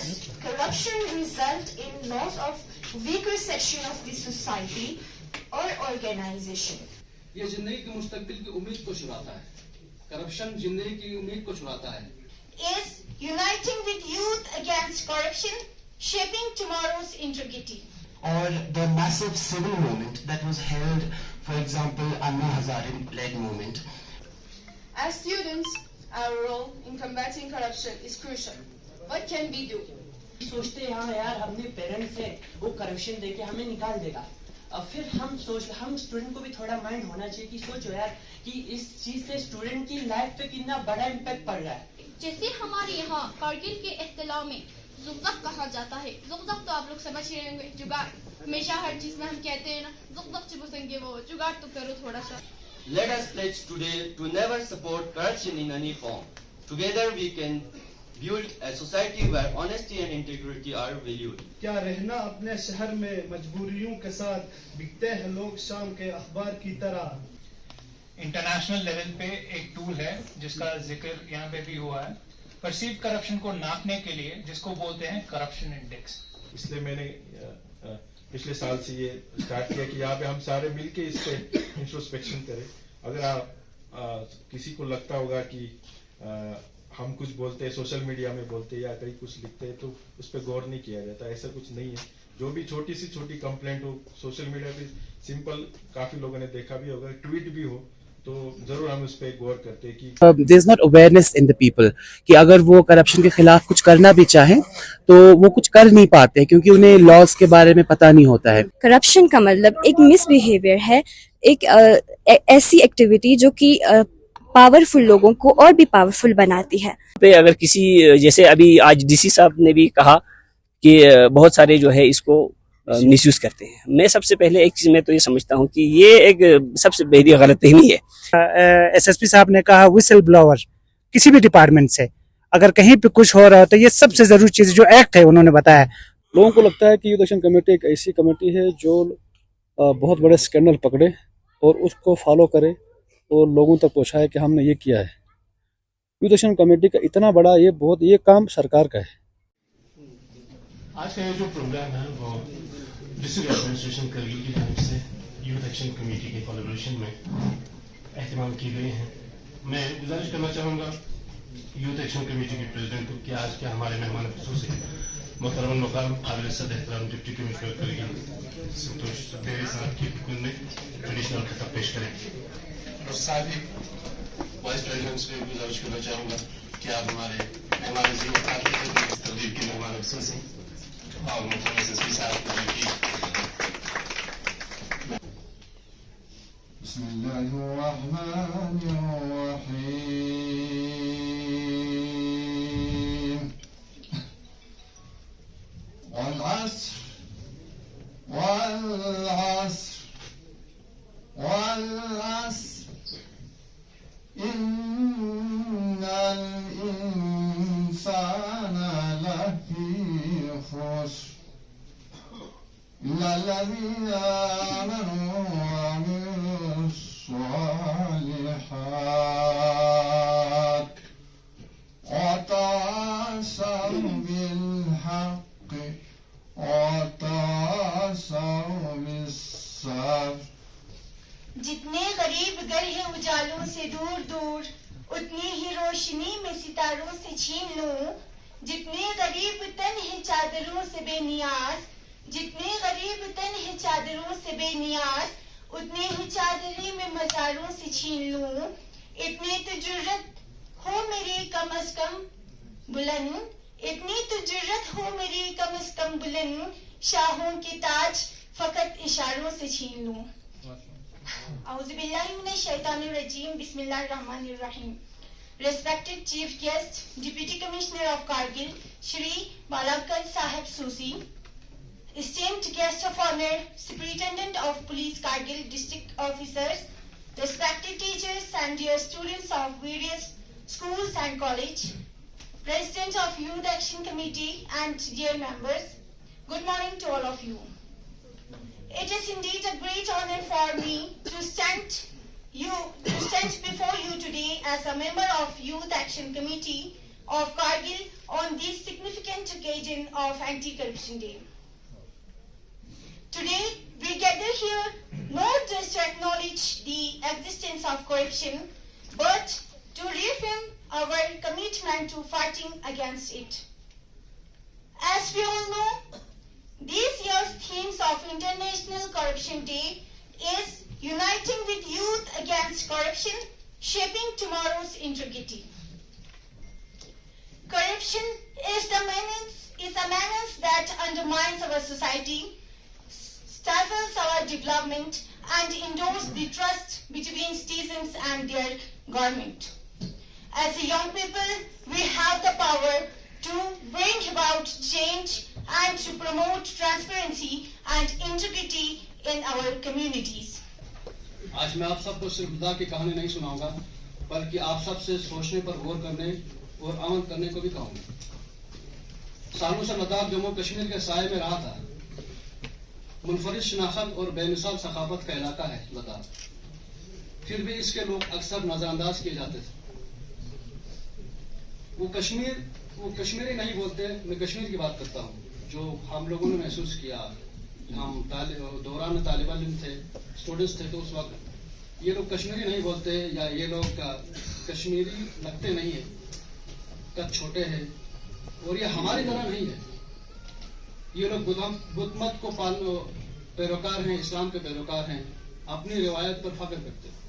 Thus, corruption results in loss of weaker section of the society or organization. یہ زندگی کے مستقبل کی امید کو چراتا ہے. کرپشن زندگی کی امید کو چراتا ہے. Is uniting with youth against corruption, shaping tomorrow's integrity. Or the massive civil movement that was held, for example, Anna Hazare-led movement. As students, our role in combating corruption is crucial. What can we do? سوچتے ہیں ہاں یار ہم نے parents سے وہ corruption دے کے ہمیں نکال دے گا. اور پھر ہم اسٹوڈنٹ کو بھی تھوڑا مائنڈ ہونا چاہیے کہ سوچو یار کہ اس چیز سے اسٹوڈنٹ کی لائف پہ کتنا بڑا امپیکٹ پڑ رہا ہے. جیسے ہمارے یہاں کارگل کے احتلام میں زغزغ کہا جاتا ہے. زغزغ تو آپ لوگ سمجھ رہے ہوں گے, جگاڑ. ہمیشہ ہر چیز میں ہم کہتے ہیں نا زغزغ چبسیں گے, وہ جگاڑ تو کرو تھوڑا سا. Let us pledge today to never support corruption in any form. Together we can build a society where honesty and integrity are valued. کیا رہنا اپنے شہر میں مجبوریوں کے ساتھ بکتے ہیں لوگ شام کے اخبار کی طرح. انٹرنیشنل لیول پہ ایک ٹول ہے جس کا ذکر یہاں پہ بھی ہوا ہے, پرسیو کرپشن کو ناپنے کے لیے, جس کو بولتے ہیں کرپشن انڈیکس. اس لیے میں نے پچھلے سال سے یہ اسٹارٹ کیا کہ یہاں پہ ہم سارے مل کے اس پہ انٹروسپیکشن کریں. اگر آپ کسی کو لگتا ہوگا کہ ہم کچھ بولتے ہیں سوشل میڈیا میں بولتے یا کہیں کچھ لکھتے ہیں تو اس پہ غور نہیں کیا جاتا, ایسا کچھ نہیں ہے. جو بھی چھوٹی سی چھوٹی کمپلینٹ ہو سوشل میڈیا پہ سمپل, کافی لوگوں نے دیکھا بھی ہوگا, ٹویٹ بھی ہو تو ضرور ہم اس پہ غور کرتے ہیں کہ there is not awareness in the people کہ اگر وہ کرپشن کے خلاف کچھ کرنا بھی چاہیں تو وہ کچھ کر نہیں پاتے کیونکہ انہیں لاز کے بارے میں پتہ نہیں ہوتا ہے. کرپشن کا مطلب ایک مس بیہیویئر ہے, ایک ایسی ایکٹیویٹی جو کہ پاورفل لوگوں کو اور بھی پاورفل بناتی ہے. اگر کسی جیسے ابھی آج ڈی سی صاحب نے بھی کہا کہ بہت سارے جو ہے اس کو مس یوز کرتے ہیں. میں سب سے پہلے ایک چیز میں تو یہ سمجھتا ہوں کہ یہ ایک سب سے بڑی غلط فہمی ہے. ایس ایس پی صاحب نے کہا وسل بلاور کسی بھی ڈپارٹمنٹ سے اگر کہیں پہ کچھ ہو رہا ہو تو یہ سب سے ضروری چیز جو ایکٹ ہے انہوں نے بتایا. لوگوں کو لگتا ہے کہ یوتھ ایکشن کمیٹی ایک ایسی کمیٹی ہے جو بہت بڑے اسکینڈل پکڑے اور اس کو فالو کرے اور لوگوں تک پہنچائے کہ ہم نے یہ کیا ہے. یوتھ ایکشن کمیٹی کا اتنا بڑا یہ کام سرکار کا ہے. آج کا یہ جو پروگرام ہے وہ ڈسٹرکٹ ایڈمنسٹریشن کرگل کی جانب سے یوتھ ایکشن کمیٹی کے کولیبریشن میں اہتمام کی گئی ہیں. میں گزارش کرنا چاہوں گا یوتھ ایکشن کمیٹی کے پریزیڈنٹ کو کہ آج کے ہمارے مہمان خصوصی محترم المقام قابل صد احترام ڈپٹی کمشنر کرگل سنتوش ستیری صاحب کی حکم میں ٹریڈیشنل خطاب پیش کریں. اور ساتھ ہی وائس پریزیڈنٹ سے گزارش کرنا چاہوں گا کہ آپ ہمارے مہمان تقریب کے مہمان خصوصی اور محترم ایس ایس پی صاحب کی بسم اللہ الرحمن الرحیم والعصر والعصر والعصر إن الإنسان لفي خسر إلا الذين آمنوا وعملوا الصالحات وتواصوا بالحق وتواصوا بالصبر. جتنے غریب گر ہیں اجالوں سے دور دور, اتنی ہی روشنی میں ستاروں سے چھین لوں. جتنے غریب تن ہیں چادروں سے بے نیاز, جتنے غریب تن ہیں چادروں سے بے نیاز, اتنے ہی چادریں میں مزاروں سے چھین لوں. اتنی تو جرت ہو میری کم از کم بلند, اتنی تو جرت ہو میری کم از کم بلند, شاہوں کے تاج فقط اشاروں سے چھین لوں. اعوذ باللہ من الشیطان الرجیم. بسم اللہ الرحمن الرحیم. Respected Chief Guest, Deputy Commissioner of Kargil, Shri Balakal Sahib Susi, esteemed guest of honor, Superintendent of Police Kargil, District Officers, respected teachers and dear students of various schools and college, President of Youth Action Committee and dear members, good morning to all of you. It is indeed a great honor for me to stand before you today as a member of Youth Action Committee of Kargil on this significant occasion of Anti-Corruption Day. Today, we gather here not just to acknowledge the existence of corruption, but to reaffirm our commitment to fighting against it. As we all know, this year's themes of International Corruption Day is uniting with youth against corruption, shaping tomorrow's integrity. Corruption is a menace that undermines our society, stifles our development, and erodes the trust between citizens and their government. As a young people, we have the power to bring about change and to promote transparency and integrity in our communities. आज मैं आप सबको सिर्फ लद्दाख की कहानी नहीं सुनाऊंगा, बल्कि आप सबसे सोचने पर गौर करने और अमल करने को भी कहूंगा। सालों से लद्दाख जम्मू कश्मीर के साए में रहा था। मुनफरिद शनाख्त और बेमिसाल सखाफत का इलाका है लद्दाख, फिर भी इसके लोग अक्सर नजरअंदाज किए जाते थे। वो कश्मीरी नहीं बोलते, मैं कश्मीर की बात करता हूँ, जो हम लोगों ने महसूस किया। हम दौरान तालिबान थे, स्टूडेंट्स थे, तो उस वक्त ये लोग कश्मीरी नहीं बोलते या ये लोग कश्मीरी लगते नहीं है, कद छोटे हैं, और ये हमारी तरह नहीं है। ये लोग बुद्ध मत को पैरोकार हैं, इस्लाम के पैरोकार हैं, अपनी रिवायत पर फख्र करते हैं।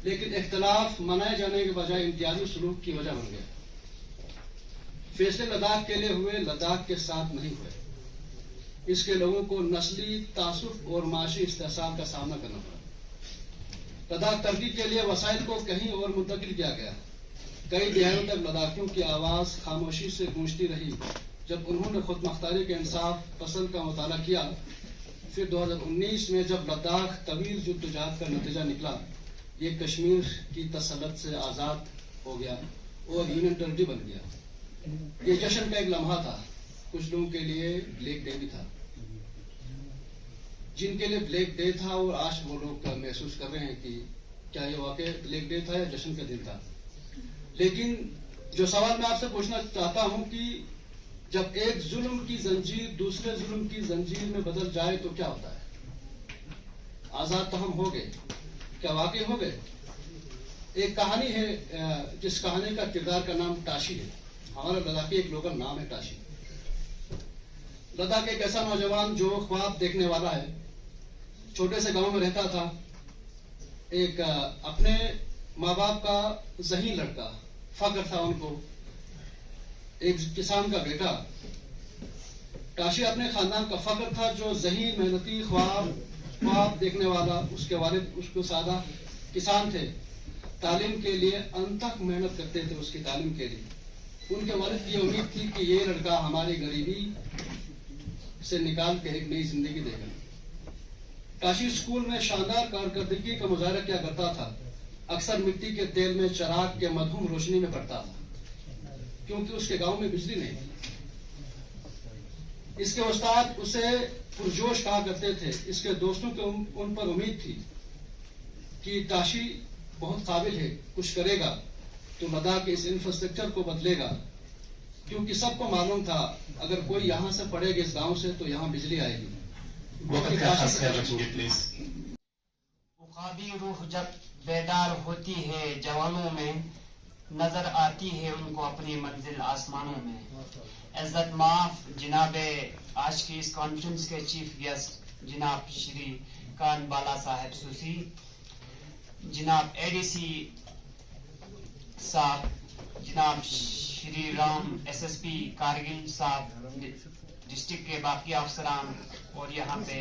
लेकिन इख्तलाफ मनाए जाने के बजाय इम्तियाजी सलूक की वजह बन गया। फैसले लद्दाख के लिए हुए, लद्दाख के साथ नहीं हुए। इसके लोगों को नस्ली तासुफ और माशी इस्तेसाल का सामना करना पड़ा। लद्दाख तरक्की के लिए वसाइल को कहीं और मुंतकिल किया गया। कई दिहाइयों तक लद्दाखियों की आवाज खामोशी से गूंजती रही। जब उन्होंने खुद मुख्तारी के इंसाफ पसंद का मुताला किया, फिर 2019 में जब लद्दाख तवील जुद्दोजहद का नतीजा निकला, ये कश्मीर की तसल्लुत से आज़ाद हो गया और यूनियन टेरिटरी बन गया। ये जश्न का एक लम्हा था, कुछ लोगों के लिए ब्लैक डे भी था। जिनके लिए ब्लैक डे था और आज वो लोग महसूस कर रहे हैं कि क्या ये वाकई ब्लैक डे था या जश्न का दिन था। लेकिन जो सवाल मैं आपसे पूछना चाहता हूं कि जब एक जुल्म की जंजीर दूसरे जुल्म की जंजीर में बदल जाए तो क्या होता है? आजाद तो हम हो गए, क्या वाकई हो गए? एक कहानी है जिस कहानी का किरदार का नाम टाशी है। हमारा लद्दाखी एक लोकल नाम है टाशी। लद्दाख एक ऐसा नौजवान जो ख्वाब देखने वाला है, छोटे से गांव में रहता था, एक अपने माँ बाप का ज़हीन लड़का, फख्र था उनको, एक किसान का बेटा। टाशी अपने खानदान का फख्र था, जो ज़हीन, मेहनती, ख्वाब देखने वाला। उसके वालिद उसको सादा किसान थे, तालीम के लिए अनथक मेहनत करते थे उसकी तालीम के लिए। उनके वालिद की उम्मीद थी कि ये लड़का हमारी गरीबी से निकाल के एक नई जिंदगी देगा। टाशी स्कूल में शानदार कारकर्दगी का मुजाहरा किया करता था। अक्सर मिट्टी के तेल में चराग के मधुम रोशनी में पड़ता था, क्योंकि उसके गांव में बिजली नहीं थी। इसके उस्ताद उसे पुरजोश कहा करते थे। इसके दोस्तों को उन पर उम्मीद थी कि टाशी बहुत काबिल है, कुछ करेगा तो लद्दाख के इस इंफ्रास्ट्रक्चर को बदलेगा, क्योंकि सबको मालूम था अगर कोई यहाँ से पढ़ेगा इस गांव से तो यहाँ बिजली आएगी। उखाबी रूह जब बेदार होती है जवानों में, नजर आती है उनको अपनी मंजिल आसमानों में। इज्जत माफ जनाब आज की इस कॉन्फ्रेंस के चीफ गेस्ट जनाब श्री कान बाला साहब सूसी, जनाब एडीसी साहब, जनाब श्री राम एसएसपी कारगिल साहब, डिस्ट्रिक्ट के बाकी अफसरान और यहाँ पे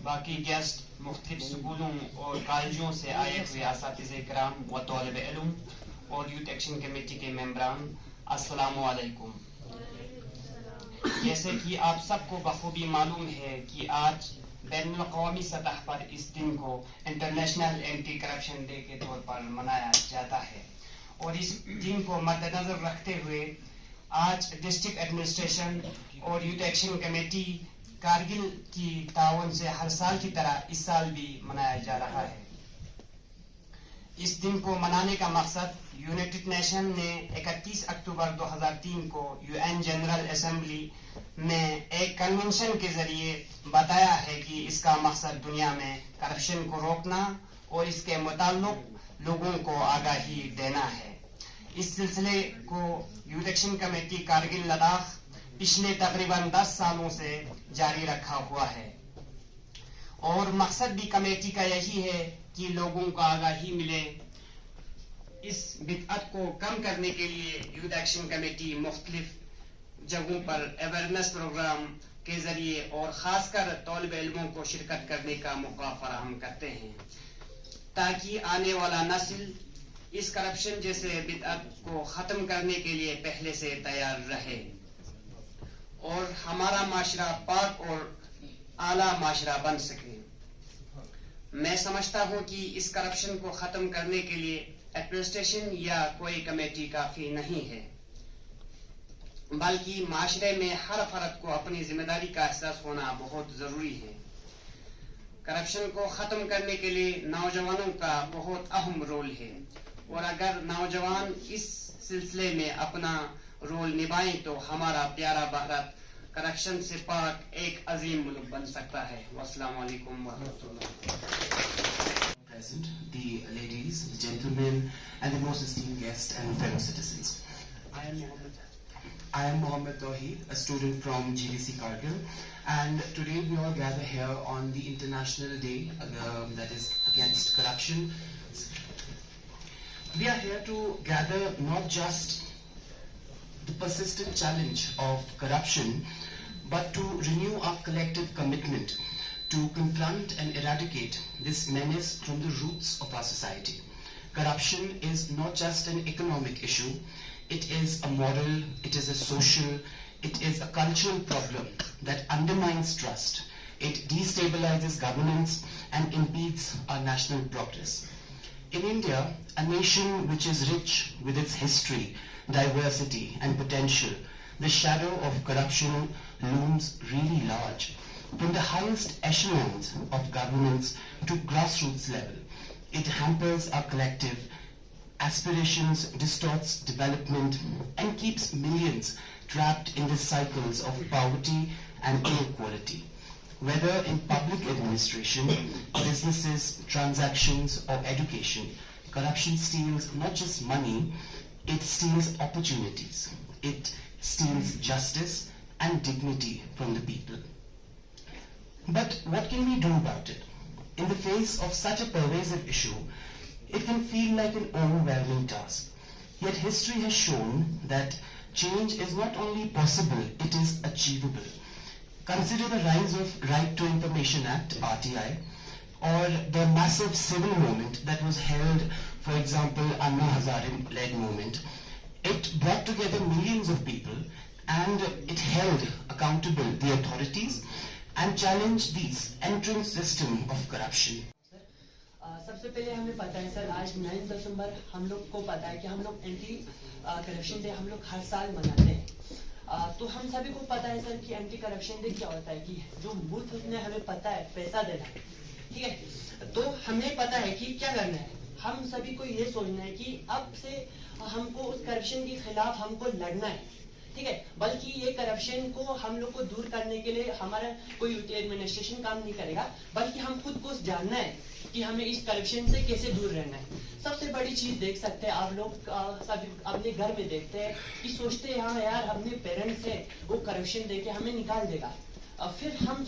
बाकी गेस्ट, मुख्तलिफ स्कूलों और कॉलेजों से आए हुए असातिज़े किराम व तौलिब इल्म और यूथ एक्शन कमेटी के मेंबरान, अस्सलामु अलैकुम। जैसे कि आप सबको बखूबी मालूम है कि आज बैनुल अक़वामी सतह पर इस दिन को इंटरनेशनल एंटी करप्शन डे के तौर पर मनाया जाता है, और इस दिन को मद्देनजर रखते हुए आज डिस्ट्रिक्ट एडमिनिस्ट्रेशन और यूथ एक्शन कमेटी कारगिल की ताउन से हर साल की तरह इस साल भी मनाया जा रहा है। इस दिन को मनाने का मकसद यूनाइटेड नेशन ने 31 अक्टूबर 2003 को यूएन जनरल असेंबली में एक कन्वेंशन के जरिए बताया है कि इसका मकसद दुनिया में करप्शन को रोकना और इसके मुताल्लिक लोगों को आगाही देना है। इस सिलसिले को youth action committee Kargil Ladakh पिछले तकरीबन 10 सालों से जारी रखा हुआ है और मकसद भी कमेटी का यही है कि लोगों को आगाही मिले। इस बिदअत को कम करने के लिए यूथ एक्शन कमेटी मुख्तलिफ जगहों पर अवेयरनेस प्रोग्राम के जरिए और खासकर तौलिब इल्मों को शिरकत करने का मौका फराहम करते हैं ताकि आने वाला नस्ल इस करप्शन जैसे बिदअत को ख़त्म करने के लिए पहले से तैयार रहे और हमारा माशरा पाक और आला माशरा बन सके। मैं समझता हूँ कि इस करप्शन को ख़त्म करने के लिए एडमिनिस्ट्रेशन या कोई कमेटी काफ़ी नहीं है, बल्कि माशरे में हर फर्द को अपनी जिम्मेदारी का एहसास होना बहुत ज़रूरी है। करप्शन को ख़त्म करने के लिए नौजवानों का बहुत अहम रोल है और अगर नौजवान इस सिलसिले में अपना रोल निभाएं तो हमारा प्यारा भारत करप्शन से पाक एक अजीम मुल्क बन सकता है। अस्सलाम वालेकुम वरहमतुल्लाह। Present, the ladies, the gentlemen, and the most esteemed guests and fellow citizens. I am Mohammed Tawheed, a student from GDC Kargil, and today we all gather here on the International Day that is against corruption. We are here to gather not just the persistent challenge of corruption, but to renew our collective commitment to confront and eradicate this menace from the roots of our society. Corruption is not just an economic issue, it is a moral, it is a social, it is a cultural problem that undermines trust. It destabilizes governance and impedes our national progress. In India, a nation which is rich with its history, diversity and potential, the shadow of corruption looms really large. From the highest echelons of governance to grassroots level, it hampers our collective aspirations, distorts development, and keeps millions trapped in the cycles of poverty and inequality. Whether in public administration, businesses, transactions, or education, corruption steals not just money, it steals opportunities. It steals justice and dignity from the people. But what can we do about it? In the face of such a pervasive issue, it can feel like an overwhelming task. Yet history has shown that change is not only possible, it is achievable. Consider the rise of Right to Information Act, RTI, or the massive civil movement that was held, for example, Anna Hazare-led movement. It brought together millions of people and it held accountable the authorities and challenged this entrance system of corruption. सबसे पहले हमें पता है sir, आज 9 दिसंबर हम लोग को पता है कि हम लोग एंटी करप्शन डे हम लोग हर साल मनाते हैं। तो हम सभी को पता है सर कि एंटी करप्शन डे क्या होता है कि जो बूथ ने हमें पता है पैसा देना है, ठीक है। तो हमें पता है कि क्या करना है, हम सभी को ये सोचना है कि अब से हमको उस करप्शन के खिलाफ हमको लड़ना है, ठीक है। बल्कि ये करप्शन को हम लोग को दूर करने के लिए हमारा कोई एडमिनिस्ट्रेशन काम नहीं करेगा, बल्कि हम खुद को जानना है कि हमें इस करप्शन से कैसे दूर रहना है। सबसे बड़ी चीज देख सकते हैं आप लोग सभी अपने घर में देखते हैं कि सोचते हैं हाँ यार अपने पेरेंट्स से वो करप्शन देके हमें निकाल देगा। फिर हम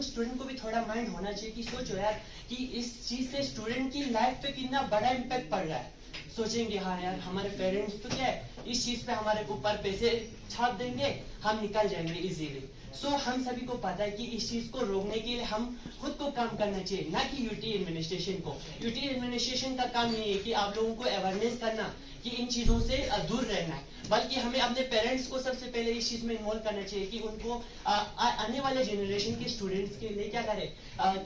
स्टूडेंट को भी थोड़ा माइंड होना चाहिए कि सोचो यार कि इस चीज से स्टूडेंट की लाइफ पे कितना बड़ा इम्पैक्ट पड़ रहा है। सोचेंगे हाँ यार हमारे पेरेंट्स तो क्या है इस चीज पे हमारे ऊपर पैसे छाप देंगे, हम निकल जाएंगे इजीली। सो हम सभी को पता है कि इस चीज को रोकने के लिए हम खुद को काम करना चाहिए, ना कि यूटी एडमिनिस्ट्रेशन को। यूटी एडमिनिस्ट्रेशन का काम नहीं है कि आप लोगों को अवेयरनेस करना कि इन चीजों से दूर रहना है, बल्कि हमें अपने पेरेंट्स को सबसे पहले इस चीज में इन्वॉल्व करना चाहिए कि उनको आने वाले जनरेशन के स्टूडेंट्स के लिए क्या करें,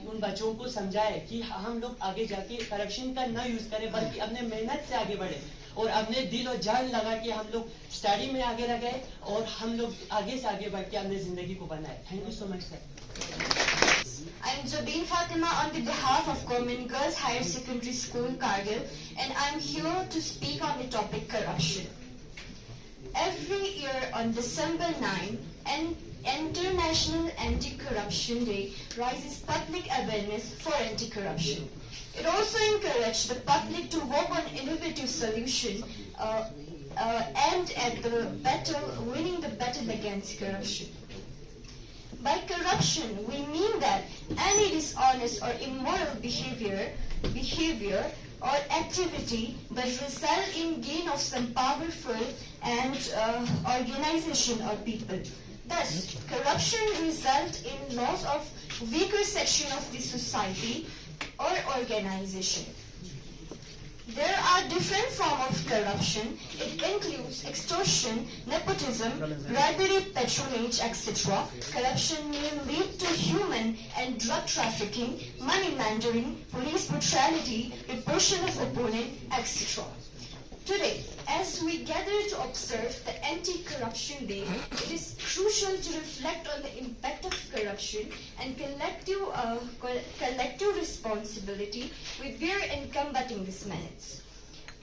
उन बच्चों को समझाए कि हम लोग आगे जाके करप्शन का ना यूज करें, बल्कि अपने मेहनत से आगे बढ़े और अपने दिल और जान लगा के हम लोग स्टडी में आगे रह गए और हम लोग आगे से आगे बढ़ के अपनी जिंदगी को बनाए। Thank you so much sir. I am Jabin Fatima on the behalf of Government Girls Higher Secondary School, Kargil, and I am here to speak on the topic corruption. Every year on December 9, International Anti-Corruption Day raises public awareness for anti-corruption. It also encourages the public to work on innovative solutions and at the winning the battle against corruption. By corruption, we mean that any dishonest or immoral behavior or activity that result in gain of some powerful and organization or people. Thus, corruption results in loss of weaker section of the society or organization. There are different forms of corruption. It includes extortion, nepotism, bribery, patronage, etc. Corruption may lead to human and drug trafficking, money laundering, police brutality, repression of opponent, etc. Today, as we gather to observe the Anti-Corruption Day, it is crucial to reflect on the impact of corruption and collective responsibility we bear in combating these menace.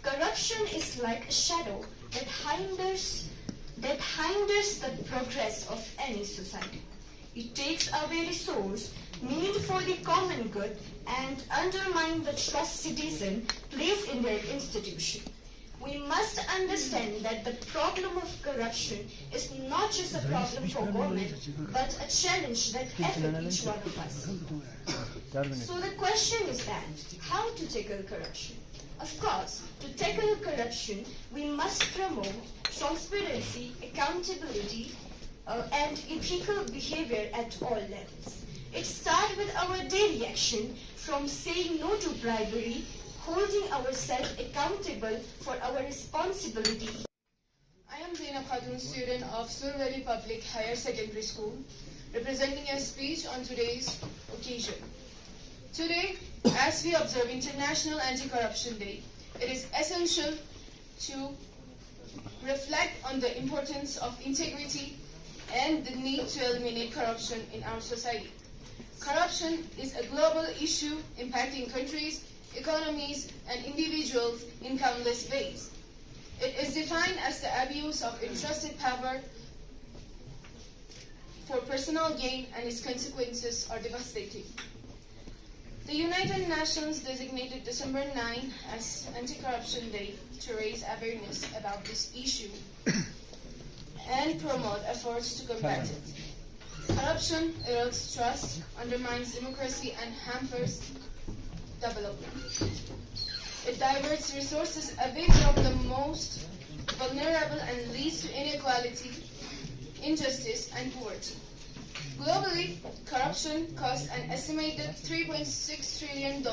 Corruption is like a shadow that hinders the progress of any society. It takes away resources needed for the common good and undermines the trust citizens place in their institution. We must understand that the problem of corruption is not just a problem for government, but a challenge that affects each one of us. So the question is that, how to tackle corruption? Of course, to tackle corruption, we must promote transparency, accountability, and ethical behavior at all levels. It starts with our daily action, from saying no to bribery, holding ourselves accountable for our responsibility. I am Zainab Khatun, student of Sur Valley Public Higher Secondary School, representing a speech on today's occasion. Today, as we observe International Anti-Corruption Day, it is essential to reflect on the importance of integrity and the need to eliminate corruption in our society. Corruption is a global issue impacting countries, economies, and individuals in countless ways. It is defined as the abuse of entrusted power for personal gain, and its consequences are devastating. The United Nations designated December 9 as Anti-Corruption Day to raise awareness about this issue and promote efforts to combat it. Corruption erodes trust, undermines democracy, and hampers development. It diverts resources away from the most vulnerable and leads to inequality, injustice, and poverty. Globally, corruption costs an estimated $3.6 trillion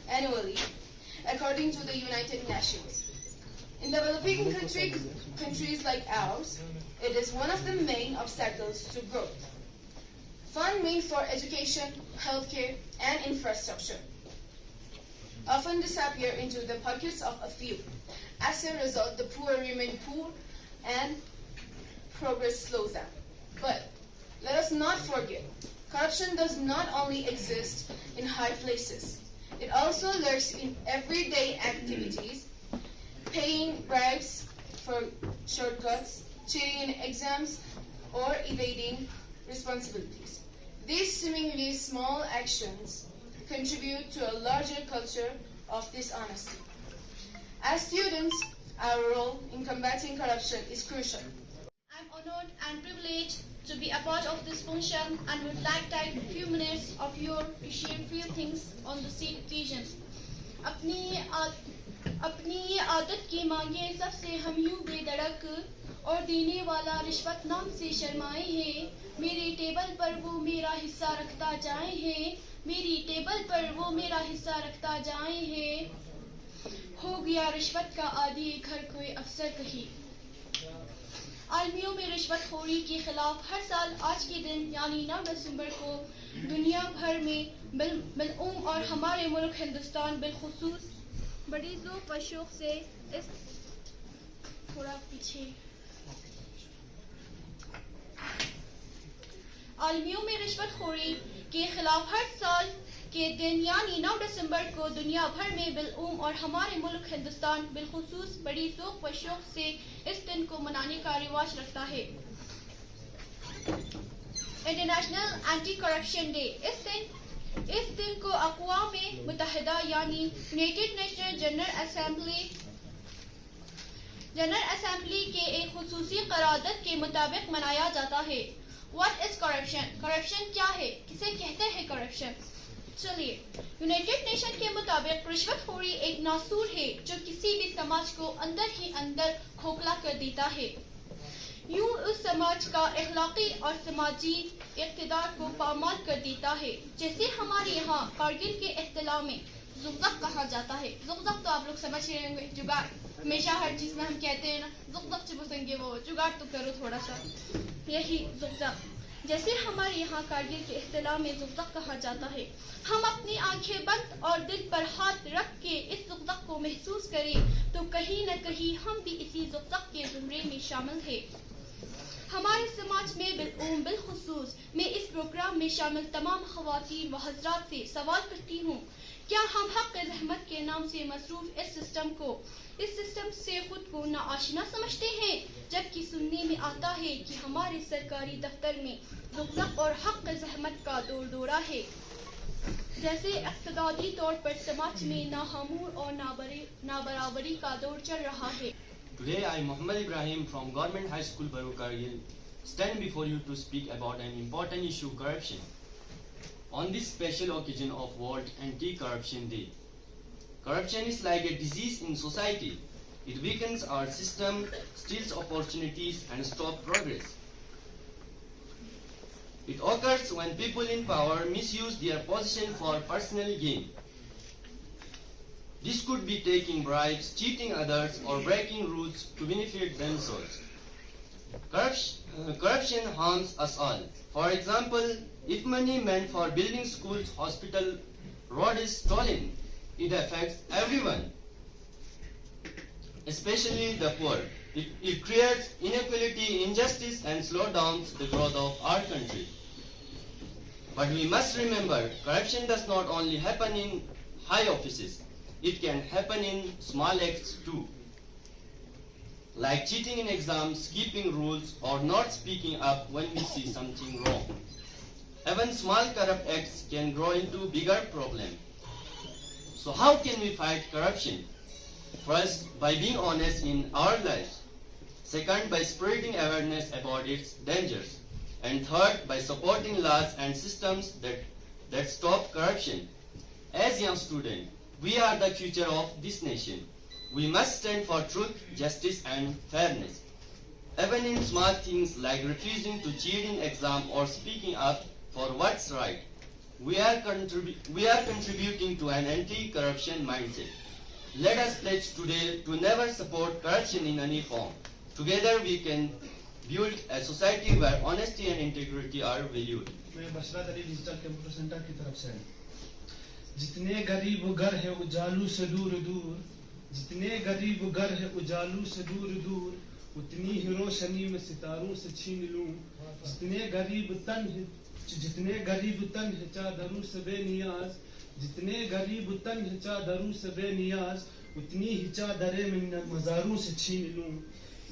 annually, according to the United Nations. In developing countries like ours, it is one of the main obstacles to growth. Funds meant for education, healthcare, and infrastructure often disappear into the pockets of a few. As a result, the poor remain poor and progress slows down. But let us not forget, corruption does not only exist in high places. It also lurks in everyday activities, paying bribes for shortcuts, cheating in exams, or evading responsibilities. These seemingly small actions contribute to a larger culture of dishonesty. As students, our role in combating corruption is crucial. I'm honored and privileged to be a part of this function and would like to take a few minutes of yours to share a few things on the same occasion. अपनी आदत की मांगे सबसे हम यूं बेधड़क और देने वाला रिश्वत नाम से शर्माए हैं मेरे टेबल पर वो मेरा हिस्सा रखता जाए हैं मेरी टेबल पर वो मेरा हिस्सा रखता जाए हैं हो गया रिश्वत का आदी घर कोई अफसर कहीं आलमियों में रिश्वतखोरी के खिलाफ हर साल आज के दिन यानी 9 दिसंबर को दुनिया भर में बिलउम और हमारे मुल्क हिंदुस्तान बिलखुसूस बड़ी ज़ौक़ व शौक़ से इस थोड़ा पीछे आलमियों में रिश्वतखोरी کے خلاف ہر سال کے دن یعنی 9 دسمبر کو دنیا بھر میں بالعموم اور ہمارے ملک ہندوستان بالخصوص بڑی ذوق و شوق سے اس دن کو منانے کا رواج رکھتا ہے۔ انٹرنیشنل اینٹی کرپشن ڈے، اس دن کو اقوام متحدہ یعنی یونائٹڈ نیشن جنرل اسمبلی کے ایک خصوصی قرارداد کے مطابق منایا جاتا ہے۔ What is corruption? کرپشن کیا ہے؟ کسے کہتے ہیں کرپشن؟ چلیے، یونائٹڈ نیشن کے مطابق رشوت خوری ایک ناسور ہے جو کسی بھی سماج کو اندر ہی اندر کھوکھلا کر دیتا ہے، یوں اس سماج کا اخلاقی اور سماجی اقتدار کو پامال کر دیتا ہے۔ جیسے ہمارے یہاں کارگل کے اصطلاح میں زغزغ کہا جاتا ہے۔ زغزغ تو آپ لوگ سمجھ رہے ہوں گے، جگاڑ۔ ہمیشہ ہر چیز میں ہم کہتے ہیں نا زغزغ چبسیں گے، وہ جگاڑ تو کرو تھوڑا سا، یہی زغزغ۔ جیسے ہمارے یہاں کارگل کے اصطلاح میں زغزغ کہا جاتا ہے، ہم اپنی آنکھیں بند اور دل پر ہاتھ رکھ کے اس زغزغ کو محسوس کریں تو کہیں نہ کہیں ہم بھی اسی زغزغ کے زمرے میں شامل ہیں۔ ہمارے سماج میں بالعموم بالخصوص میں اس پروگرام میں شامل تمام خواتین و حضرات سے سوال کرتی ہوں، کیا ہم حق زحمت کے نام سے مصروف اس سسٹم سے خود کو ناآشنا سمجھتے ہیں، جبکہ سننے میں آتا ہے کہ ہمارے سرکاری دفتر میں زغزغ اور حق زحمت کا دور دورہ ہے، جیسے اقتصادی طور پر سماج میں ناہمور اور نابرابری کا دور چل رہا ہے۔ Today I, Muhammad Ibrahim from Government High School Baru Kargil, stand before you to speak about an important issue, corruption. On this special occasion of World Anti-Corruption Day, corruption is like a disease in society. It weakens our system, steals opportunities and stops progress. It occurs when people in power misuse their position for personal gain. This could be taking bribes, cheating others, or breaking rules to benefit themselves. Corruption harms us all. For example, if money meant for building schools, hospital, road is stolen, it affects everyone, especially the poor. It creates inequality, injustice, and slows down the growth of our country. But we must remember, corruption does not only happen in high offices. It can happen in small acts too, like cheating in exams, skipping rules, or not speaking up when we see something wrong. Even small corrupt acts can grow into bigger problems. So how can we fight corruption? First, by being honest in our lives. Second, by spreading awareness about its dangers. And third, by supporting laws and systems that stop corruption. As young students, we are the future of this nation. We must stand for truth, justice, and fairness. Even in small things like refusing to cheat in exam or speaking up for what's right, we are contributing to an anti-corruption mindset. Let us pledge today to never support corruption in any form. Together we can build a society where honesty and integrity are valued. میں بشرت علی digital computer centre کی طرف سے جتنے غریب گھر ہے اجالو سے دور دور، جتنے غریب گھر ہے اجالو سے دور دور، اتنی ہی روشنی میں ستاروں سے چھین لوں، جتنے غریب تن ہے چادروں سے بے نیاز، جتنے غریب تن ہے چادروں سے بے نیاز، اتنی ہی چادریں میں مزاروں سے چھین لوں،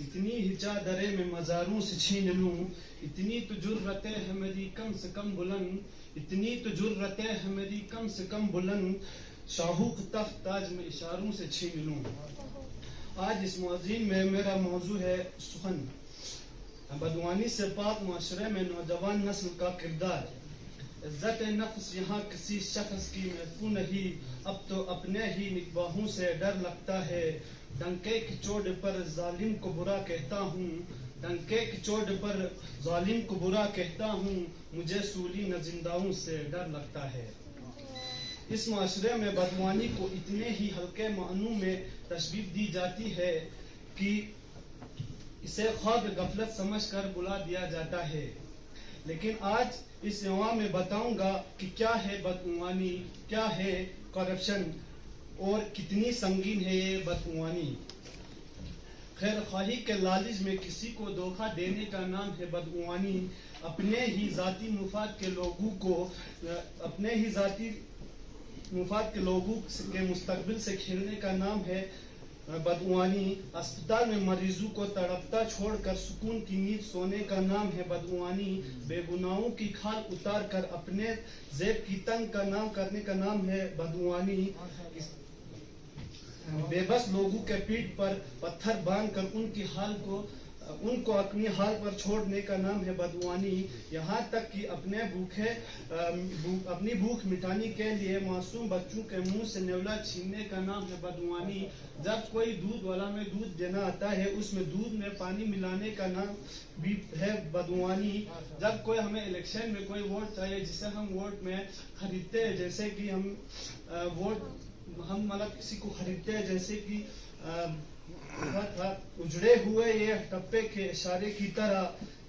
اتنی ہی چادریں میں مزاروں سے چھین لوں، اتنی تو جرتیں ہے میری کم سے کم بلند، اتنی تو جرتیں ہے میری کم سے کم بلند، شاہو کا تخت تاج میں اشاروں سے چھین لوں۔ آج اس موضوع میں میرا موضوع ہے سخن، بدعنوانی سے پاک معاشرے میں نوجوان نسل کا کردار۔ عزت نفس یہاں کسی شخص کی محفوظ نہیں، اب تو اپنے ہی نگاہوں سے ڈر لگتا ہے، ڈنکے کی چوٹ پر ظالم کو برا کہتا ہوں، ڈنکے کی چوٹ پر ظالم کو برا کہتا ہوں، مجھے سولی نہ زنداؤں سے ڈر لگتا ہے۔ اس معاشرے میں بدعنوانی کو اتنے ہی ہلکے معنوں میں تشبیہ دی جاتی ہے کہ اسے خواب غفلت سمجھ کر بلا دیا جاتا ہے، لیکن آج اس نوا میں بتاؤں گا کہ کیا ہے بدعنوانی، کیا ہے کرپشن اور کتنی سنگین ہے یہ بدعنوانی۔ خیر خواہی کے لالچ میں کسی کو دھوکہ دینے کا نام ہے بدعنوانی. اپنے ہی ذاتی مفاد کے لوگوں کے مستقبل سے کھیلنے کا نام ہے بدعنوانی. اسپتال میں مریضوں کو تڑپتا چھوڑ کر سکون کی نیند سونے کا نام ہے بدعنوانی. بے گناہوں کی کھال اتار کر اپنے زیب کی تنگ کا نام کرنے کا نام ہے بدعنوانی. بے بس لوگوں کے پیٹھ پر پتھر باندھ کر ان کو اپنی حال پر چھوڑنے کا نام ہے بدعنوانی. یہاں تک کہ اپنی بھوک مٹانے کے لیے معصوم بچوں کے منہ سے نیولا چھیننے کا نام ہے بدعنوانی. جب کوئی دودھ والا میں دودھ دینا آتا ہے اس میں دودھ میں پانی ملانے کا نام بھی ہے بدعنوانی. جب کوئی ہمیں الیکشن میں کوئی ووٹ چاہیے جسے ہم ووٹ میں خریدتے ہیں, جیسے کہ ہم مطلب کسی کو خریدتے ہیں, جیسے کہ اجڑے ہوئے یہ ٹپے کے اشارے کی طرح,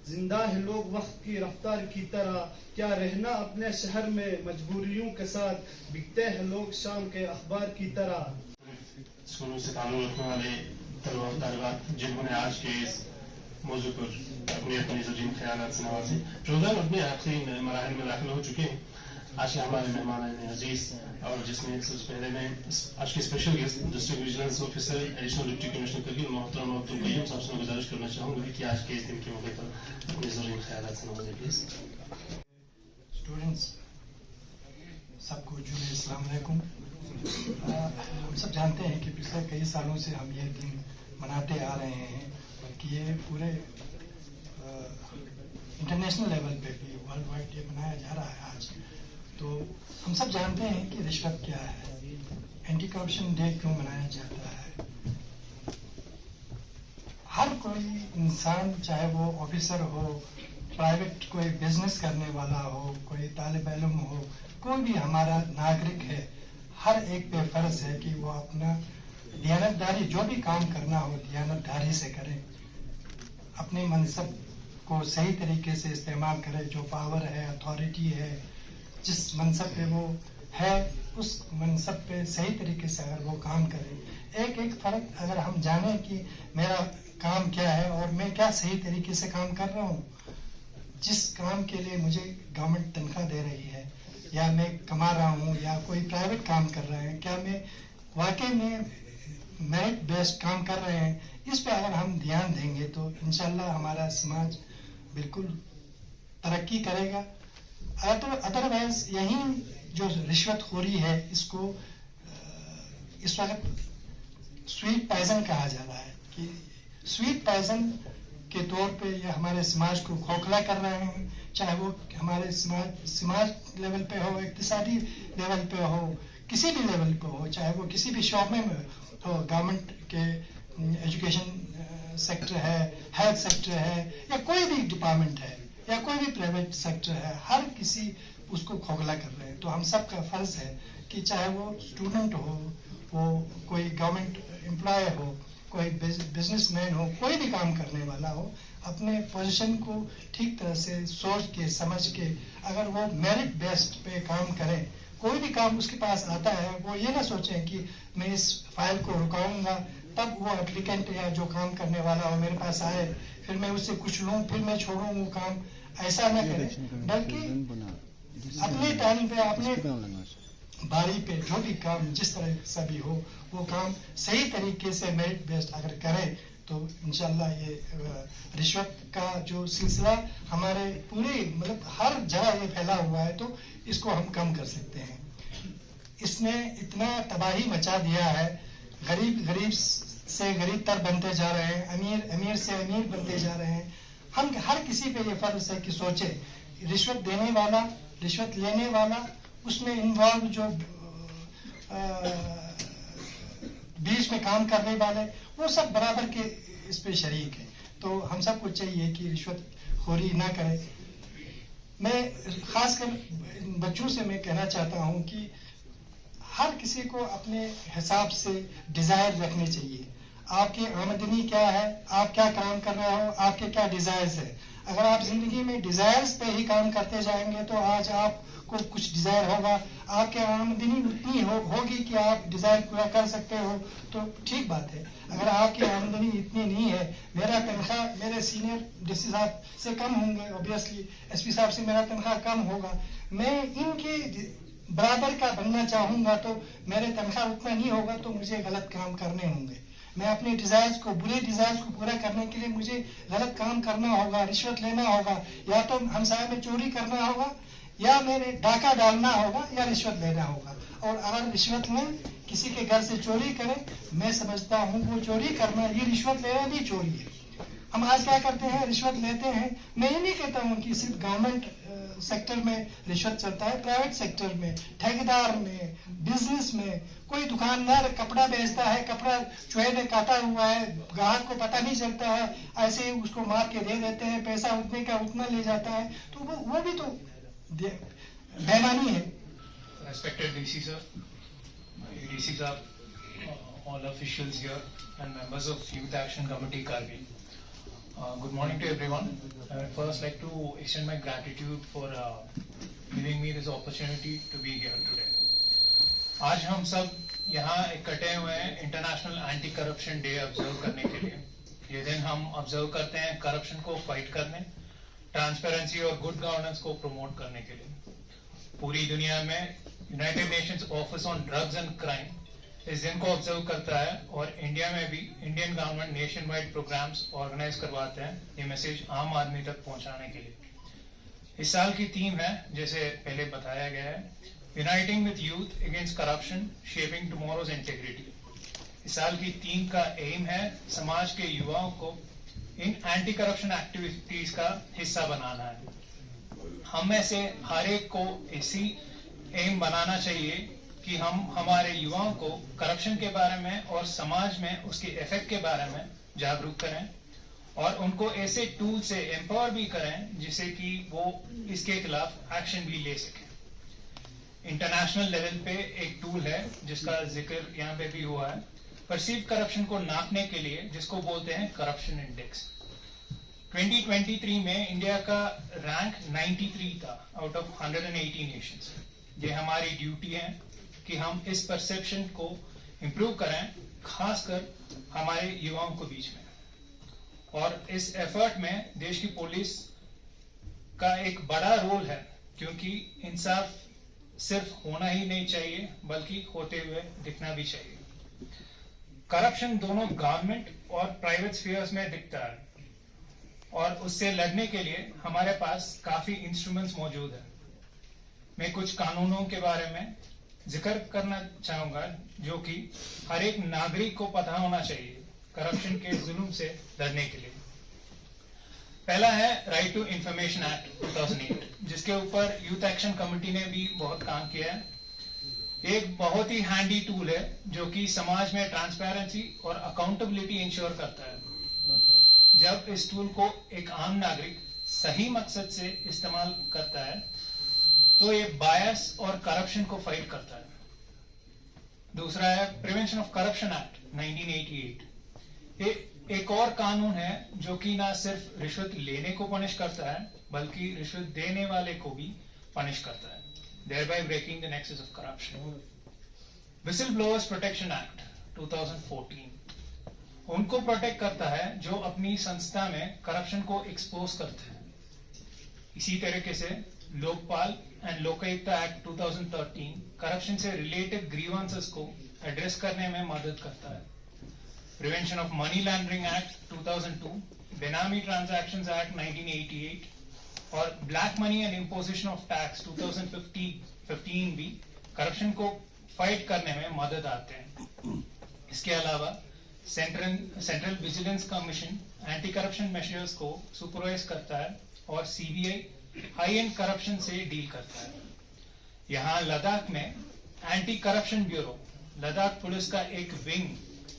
زندہ ہے لوگ وقت کی رفتار کی طرح. کیا رہنا اپنے شہر میں مجبوریوں کے ساتھ, بکتے ہیں لوگ شام کے اخبار کی طرح. اسکولوں سے تعلق رکھنے والے طلباء و طالبات جنہوں نے آج کے اس موضوع پر اپنے زرین خیالات سے نوازے. پروگرام اپنے آخری مراحل میں داخل ہو چکے ہیں. آج کے ہمارے مہمان عزیز اور جس میں سب سے پہلے میں آج کے special guest district vigilance officer additional deputy commissioner Kargil محترم عبدالقیوم صاحب سے گزارش کرنا چاہوں گا کہ آج کے اس دن کے موقع پر اپنے ضروری خیالات سے نوازیں پلیز. اسٹوڈنٹس سب کو جو ہے السلام علیکم. ہم سب جانتے ہیں کہ پچھلے کئی سالوں سے ہم یہ دن مناتے آ رہے ہیں, بلکہ یہ پورے انٹرنیشنل لیول پہ بھی ورلڈ وائڈ یہ منایا جا رہا ہے آج. تو ہم سب جانتے ہیں کہ رشوت کیا ہے, اینٹی کرپشن ڈے کیوں منایا جاتا ہے. ہر کوئی انسان, چاہے وہ آفیسر ہو, پرائیویٹ کوئی بزنس کرنے والا ہو, کوئی طالب علم ہو, کوئی بھی ہمارا ناگرک ہے, ہر ایک پہ فرض ہے کہ وہ اپنا دیانتداری جو بھی کام کرنا ہو دیانتداری سے کرے, اپنے منصب کو صحیح طریقے سے استعمال کرے. جو پاور ہے, اتھارٹی ہے, جس منصب پہ وہ ہے اس منصب پہ صحیح طریقے سے اگر وہ کام کرے. ایک فرق اگر ہم جانیں کہ میرا کام کیا ہے اور میں کیا صحیح طریقے سے کام کر رہا ہوں, جس کام کے لیے مجھے گورنمنٹ تنخواہ دے رہی ہے یا میں کما رہا ہوں یا کوئی پرائیویٹ کام کر رہے ہیں, کیا میں واقعی میں میرٹ بیسڈ کام کر رہے ہیں, اس پہ اگر ہم دھیان دیں گے تو انشاءاللہ ہمارا سماج بالکل ترقی کرے گا. ادروائز یہی جو رشوت خوری ہے اس کو اس وقت سویٹ پائزن کہا جا رہا ہے, کہ سویٹ پائزن کے طور پہ یہ ہمارے سماج کو کھوکھلا کر رہے ہیں, چاہے وہ ہمارے سماج لیول پہ ہو, اقتصادی لیول پہ ہو, کسی بھی لیول پہ ہو, چاہے وہ کسی بھی شعبے میں ہو, گورنمنٹ کے ایجوکیشن سیکٹر ہے, ہیلتھ سیکٹر ہے, یا کوئی بھی ڈپارٹمنٹ ہے, یا کوئی بھی پرائیویٹ سیکٹر ہے, ہر کسی اس کو کھوکھلا کر رہے ہیں. تو ہم سب کا فرض ہے کہ چاہے وہ اسٹوڈنٹ ہو, وہ کوئی گورنمنٹ امپلائی ہو, کوئی بزنس مین ہو, کوئی بھی کام کرنے والا ہو, اپنے پوزیشن کو ٹھیک طرح سے سوچ کے سمجھ کے اگر وہ میرٹ بیسڈ پہ کام کرے, کوئی بھی کام اس کے پاس آتا ہے وہ یہ نہ سوچیں کہ میں اس فائل کو رکاؤں گا تب وہ اپلیکینٹ یا جو کام کرنے والا ہو میرے پاس آئے, پھر میں اس سے کچھ لوں پھر میں چھوڑوں وہ کام, ایسا نہ کرے, بلکہ اپنے ٹائم پہ اپنے باری پہ جو بھی کام جس طرح سے بھی ہو وہ کام صحیح طریقے سے میرٹ بیسڈ اگر کرے تو انشاءاللہ یہ رشوت کا جو سلسلہ ہمارے پورے مطلب ہر جگہ یہ پھیلا ہوا ہے تو اس کو ہم کم کر سکتے ہیں. اس نے اتنا تباہی مچا دیا ہے, غریب سے غریب تر بنتے جا رہے ہیں, امیر سے امیر بنتے جا رہے ہیں. ہم ہر کسی پہ یہ فرض ہے کہ سوچے رشوت دینے والا, رشوت لینے والا, اس میں انوالو جو بیچ میں کام کرنے والے, وہ سب برابر کے اس پہ شریک ہیں. تو ہم سب کو چاہیے کہ رشوت خوری نہ کرے. میں خاص کر بچوں سے میں کہنا چاہتا ہوں کہ ہر کسی کو اپنے حساب سے ڈیزائر رکھنے چاہیے. آپ کی آمدنی کیا ہے, آپ کیا کام کر رہے ہو, آپ کے کیا ڈیزائرز ہے. अगर आप जिंदगी में डिजायर्स पे ही काम करते जाएंगे तो आज आपको कुछ डिजायर होगा, आपकी आमदनी उतनी होगी कि आप डिजायर पूरा कर सकते हो, तो ठीक बात है। अगर आपकी आमदनी इतनी नहीं है, मेरा तनख्वाह मेरे सीनियर डीसी साहब से कम होंगे, ऑब्वियसली एसपी साहब से मेरा तनख्वाह कम होगा, मैं इनके बराबर का बनना चाहूंगा तो मेरे तनख्वाह उतना नहीं होगा, तो मुझे गलत काम करने होंगे। मैं अपने डिजायर्स को, बुरे डिजायर्स को पूरा करने के लिए मुझे गलत काम करना होगा, रिश्वत लेना होगा, या तो हमसाया में चोरी करना होगा, या मेरे डाका डालना होगा, या रिश्वत लेना होगा। और अगर रिश्वत में किसी के घर से चोरी करें, मैं समझता हूँ वो चोरी करना, ये रिश्वत लेना भी चोरी है। हम आज क्या करते हैं, रिश्वत लेते हैं। मैं ये नहीं कहता हूँ कि सिर्फ गवर्नमेंट सेक्टर में रिश्वत चलता है, प्राइवेट सेक्टर में, ठेकेदार में, बिजनेस में, कोई दुकानदार कपड़ा बेचता है, कपड़ा चूहे ने काटा हुआ है, ग्राहक को पता नहीं चलता है, ऐसे ही उसको मार के दे देते हैं, पैसा उतने का उतना ले जाता है, तो वो भी तो बेईमानी है। Respected DC sir, DC sir, all officials here and members of Youth Action Committee Kargil. Good morning to everyone. I would first like to extend my gratitude for giving me this opportunity to be here today. आज हम सब यहाँ इकट्ठे हुए हैं international anti corruption day observe करने के लिए। ये दिन हम ऑब्जर्व करते हैं करप्शन को फाइट करने, ट्रांसपेरेंसी और गुड गवर्नेंस को प्रमोट करने के लिए। पूरी दुनिया में United Nations office on drugs and crime इस दिन को ऑब्जर्व करता है, और इंडिया में भी Indian government nationwide programmes organise करवाते हैं ये मैसेज आम आदमी तक पहुंचाने के लिए। इस साल की थीम है, जैसे पहले बताया गया है, uniting with youth against corruption shaping tomorrow's integrity. इस साल की थीम का एम है समाज के युवाओं को इन एंटी करप्शन एक्टिविटीज का हिस्सा बनाना है। हम में से हर एक को ऐसी एम बनाना चाहिए कि हम हमारे युवाओं को करप्शन के बारे में और समाज में उसके इफेक्ट के बारे में जागरूक करें, और उनको ऐसे टूल से एम्पावर भी करें जिससे कि वो इसके खिलाफ एक्शन भी ले सकें। इंटरनेशनल लेवल पे एक टूल है जिसका जिक्र यहाँ पे भी हुआ है, परसीव करप्शन को नापने के लिए, जिसको बोलते हैं करप्शन इंडेक्स। 2023 में इंडिया का रैंक 93 था आउट ऑफ 180 नेशंस। ये हमारी ड्यूटी है कि हम इस परसेप्शन को इम्प्रूव करें, खासकर हमारे युवाओं के बीच में। और इस एफर्ट में देश की पुलिस का एक बड़ा रोल है, क्योंकि इंसाफ सिर्फ होना ही नहीं चाहिए बल्कि होते हुए दिखना भी चाहिए। करप्शन दोनों गवर्नमेंट और प्राइवेट स्फीयर्स में दिखता है, और उससे लड़ने के लिए हमारे पास काफी इंस्ट्रूमेंट्स मौजूद है। मैं कुछ कानूनों के बारे में जिक्र करना चाहूंगा जो कि हर एक नागरिक को पता होना चाहिए करप्शन के जुल्म से लड़ने के लिए। पहला है राइट टू इंफॉर्मेशन एक्ट 2008, जिसके ऊपर यूथ एक्शन कमेटी ने भी बहुत काम किया है। एक बहुत ही हैंडी टूल है जो कि समाज में ट्रांसपेरेंसी और अकाउंटेबिलिटी इंश्योर करता है। जब इस टूल को एक आम नागरिक सही मकसद से इस्तेमाल करता है तो ये बायस और करप्शन को फाइट करता है। दूसरा है प्रिवेंशन ऑफ करप्शन एक्ट 1988। ये एक और कानून है जो कि ना सिर्फ रिश्वत लेने को पनिश करता है बल्कि रिश्वत देने वाले को भी पनिश करता है, thereby breaking the nexus of corruption. Whistleblowers Protection Act 2014 उनको प्रोटेक्ट करता है जो अपनी संस्था में करप्शन को एक्सपोज करते हैं। इसी तरीके से Lokpal and Lokayukta act 2013 corruption से रिलेटेड ग्रीवेंसेस को एड्रेस करने में मदद करता है। Prevention of money laundering act 2002, बेनामी ट्रांजैक्शंस एक्ट 1988 और black money and imposition of tax 2015 भी करप्शन को फाइट करने में मदद आते हैं। इसके अलावा central vigilance commission anti corruption measures को सुपरवाइज करता है और सीबीआई हाई एंड करप्शन से डील करता है। यहाँ लद्दाख में anti corruption bureau, Ladakh police का एक विंग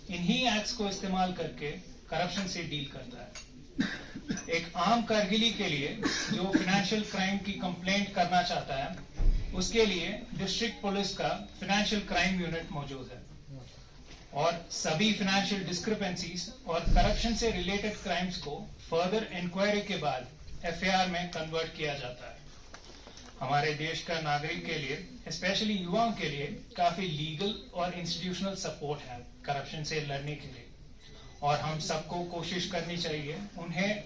इन्हीं एक्ट्स को इस्तेमाल करके करप्शन से डील करता है। एक आम कारगिली के लिए जो फाइनेंशियल क्राइम की कंप्लेंट करना चाहता है, उसके लिए डिस्ट्रिक्ट पुलिस का फाइनेंशियल क्राइम यूनिट मौजूद है और सभी फाइनेंशियल डिस्क्रिपेंसीज और करप्शन से रिलेटेड क्राइम्स को फर्दर इंक्वायरी के बाद FAR में कन्वर्ट किया जाता है। हमारे देश का नागरिक के लिए, स्पेशली युवाओं के लिए, काफी लीगल और इंस्टीट्यूशनल सपोर्ट है करप्शन से लड़ने के लिए, और हम सबको कोशिश करनी चाहिए उन्हें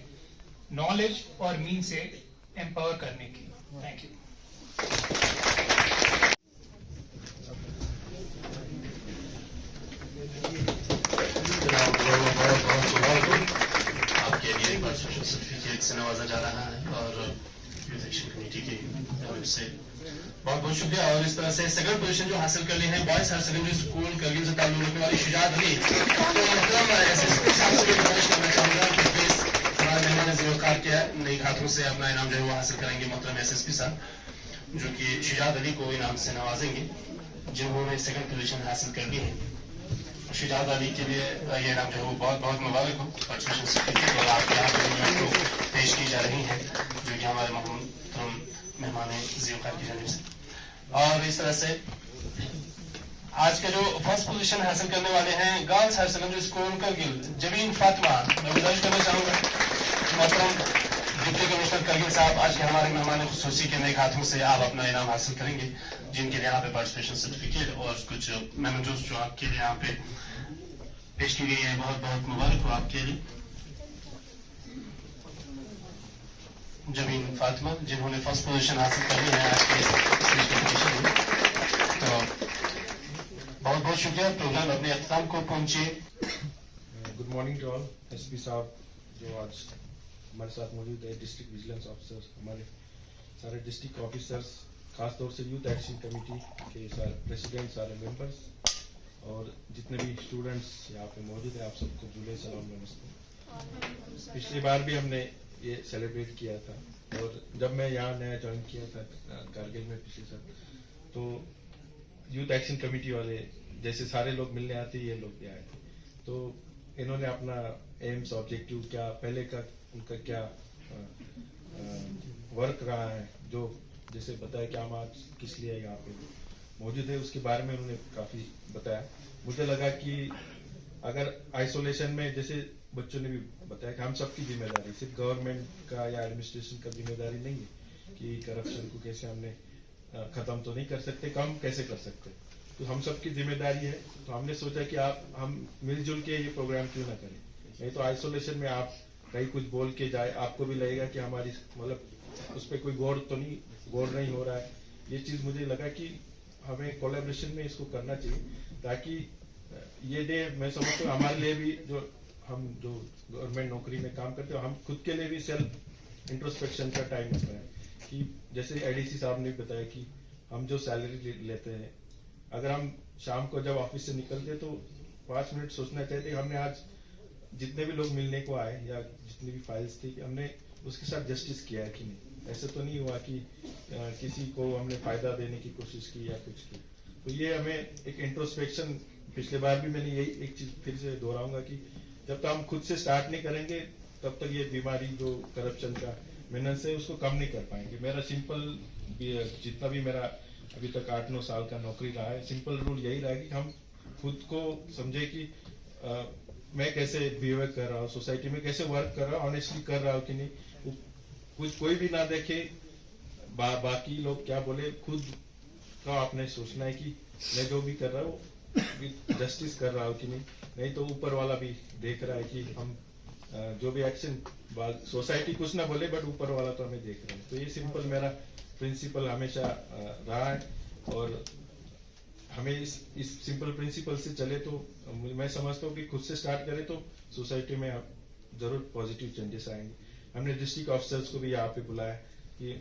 नॉलेज और मीन से एम्पावर करने की। Thank you. आपके लिए पार्टिसिपेशन सर्टिफिकेट से नवाजा जा रहा है और यूथ एक्शन कमेटी की तरफ से बहुत बहुत शुक्रिया। और इस तरह से सेकंड पोजीशन जो हासिल कर ली है boys higher secondary school Kargil से ताल्लुक रखने वाली शुजात अली, तो एसएसपी साहब से गुजारिश करना चाहूंगा कि प्लीज हमारे मेहमान ज़ियोकार के नई हाथों से अपना इनाम जो है वो हासिल करेंगे मोहतरम एसएसपी साहब, जो कि शुजात अली को इनाम से नवाजेंगे जिन्होंने सेकंड पोजीशन हासिल कर ली है। शुजात अली के लिए ये इनाम जो है वो बहुत बहुत मुबारक हो। पार्टिसिपेशन सर्टिफिकेट और आपके यहाँ पे पेश की जा रही है जो कि हमारे मोहतरम मेहमान ज़ियोकार की जानिब से। और इस तरह से आज के जो फर्स्ट पोजीशन हासिल करने वाले हैं girls higher secondary school Kargil, Jabeen Fatima, मैं गुजारिश करना चाहूंगा मोहतरम डिप्टी कमिश्नर करगिल साहब आज के हमारे मेहमान खुसूसी के नए हाथों से आप अपना इनाम हासिल करेंगे, जिनके लिए यहाँ पे पार्टिसिपेशन सर्टिफिकेट और कुछ मेमोज जो आपके लिए यहाँ पे पेश की गई है। बहुत बहुत मुबारक हो आपके लिए जबीन फातिमा, जिन्होंने फर्स्ट पोजीशन हासिल कर ली है आज के स्टेज कॉम्पिटिशन में। तो बहुत बहुत शुक्रिया। प्रोग्राम अपने अख्ताम को पहुंचे। Good morning to all. SP साहब जो आज हमारे साथ मौजूद है, डिस्ट्रिक्ट विजिलेंस ऑफिसर, हमारे सारे डिस्ट्रिक्ट ऑफिसर्स, खासतौर से यूथ एक्शन कमेटी के सारे प्रेसिडेंट, सारे मेंबर्स और जितने भी स्टूडेंट्स यहाँ पे मौजूद हैं, आप सबको जुले सलाम नमस्ते। पिछली बार भी हमने ये सेलिब्रेट किया था और जब मैं यहाँ नया ज्वाइन किया था कारगिल में पिछले साल, तो यूथ एक्शन कमेटी वाले जैसे सारे लोग मिलने आते ये लोग भी आए थे, तो इन्होंने अपना एम्स ऑब्जेक्टिव क्या पहले का उनका क्या वर्क रहा है, जो जैसे बताया कि हम आज किस लिए यहाँ पे मौजूद है उसके बारे में उन्होंने काफी बताया। मुझे लगा कि अगर आइसोलेशन में जैसे बच्चों ने भी बताया कि हम सबकी जिम्मेदारी, सिर्फ गवर्नमेंट का या एडमिनिस्ट्रेशन का जिम्मेदारी नहीं है कि करप्शन को कैसे हमने खत्म तो नहीं कर सकते, कम कैसे कर सकते, तो हम सबकी जिम्मेदारी है। तो हमने सोचा कि हम मिलजुल के ये प्रोग्राम क्यों ना करें, नहीं तो आइसोलेशन में आप कहीं कुछ बोल के जाए आपको भी लगेगा कि हमारी मतलब उस पर कोई गौर नहीं हो रहा है। ये चीज मुझे लगा कि हमें कोलैबोरेशन में इसको करना चाहिए, ताकि ये डे मैं समझता हूँ हमारे लिए भी हम जो गवर्नमेंट नौकरी में काम करते हो, हम खुद के लिए भी सेल्फ इंट्रोस्पेक्शन का टाइम होता है कि जैसे एडीसी साहब ने बताया कि हम जो सैलरी लेते हैं, अगर हम शाम को जब ऑफिस से निकलते तो 5 मिनट सोचना चाहते हमने आज जितने भी लोग मिलने को आए या जितनी भी फाइल्स थी हमने उसके साथ जस्टिस किया है कि नहीं, ऐसा तो नहीं हुआ कि किसी को हमने फायदा देने की कोशिश की या कुछ की। तो ये हमें एक इंट्रोस्पेक्शन, पिछले बार भी मैंने यही एक चीज फिर से दोहराऊंगा कि जब तक हम खुद से स्टार्ट नहीं करेंगे तब तक ये बीमारी जो करप्शन का मेहनत से उसको कम नहीं कर पाएंगे। मेरा सिंपल जितना भी मेरा अभी तक 8-9 साल का नौकरी रहा है, सिंपल रूल यही रहा है कि हम खुद को समझे कि मैं कैसे बिहेव कर रहा हूँ, सोसाइटी में कैसे वर्क कर रहा हूँ, ऑनेस्टली कर रहा हूँ कि नहीं, कुछ कोई भी ना देखे बाकी लोग क्या बोले, खुद का आपने सोचना है कि मैं जो भी कर रहा हूँ जस्टिस कर रहा हूँ कि नहीं तो ऊपर वाला भी देख रहा है कि हम जो भी एक्शन सोसाइटी कुछ ना बोले बट ऊपर वाला तो हमें देख रहा है। तो ये सिंपल मेरा प्रिंसिपल हमेशा रहा है और हमें इस सिंपल प्रिंसिपल से चले तो मैं समझता हूँ कि खुद से स्टार्ट करें तो सोसाइटी में जरूर पॉजिटिव चेंजेस आएंगे। हमने डिस्ट्रिक्ट ऑफिसर्स को भी यहाँ पे बुलाया कि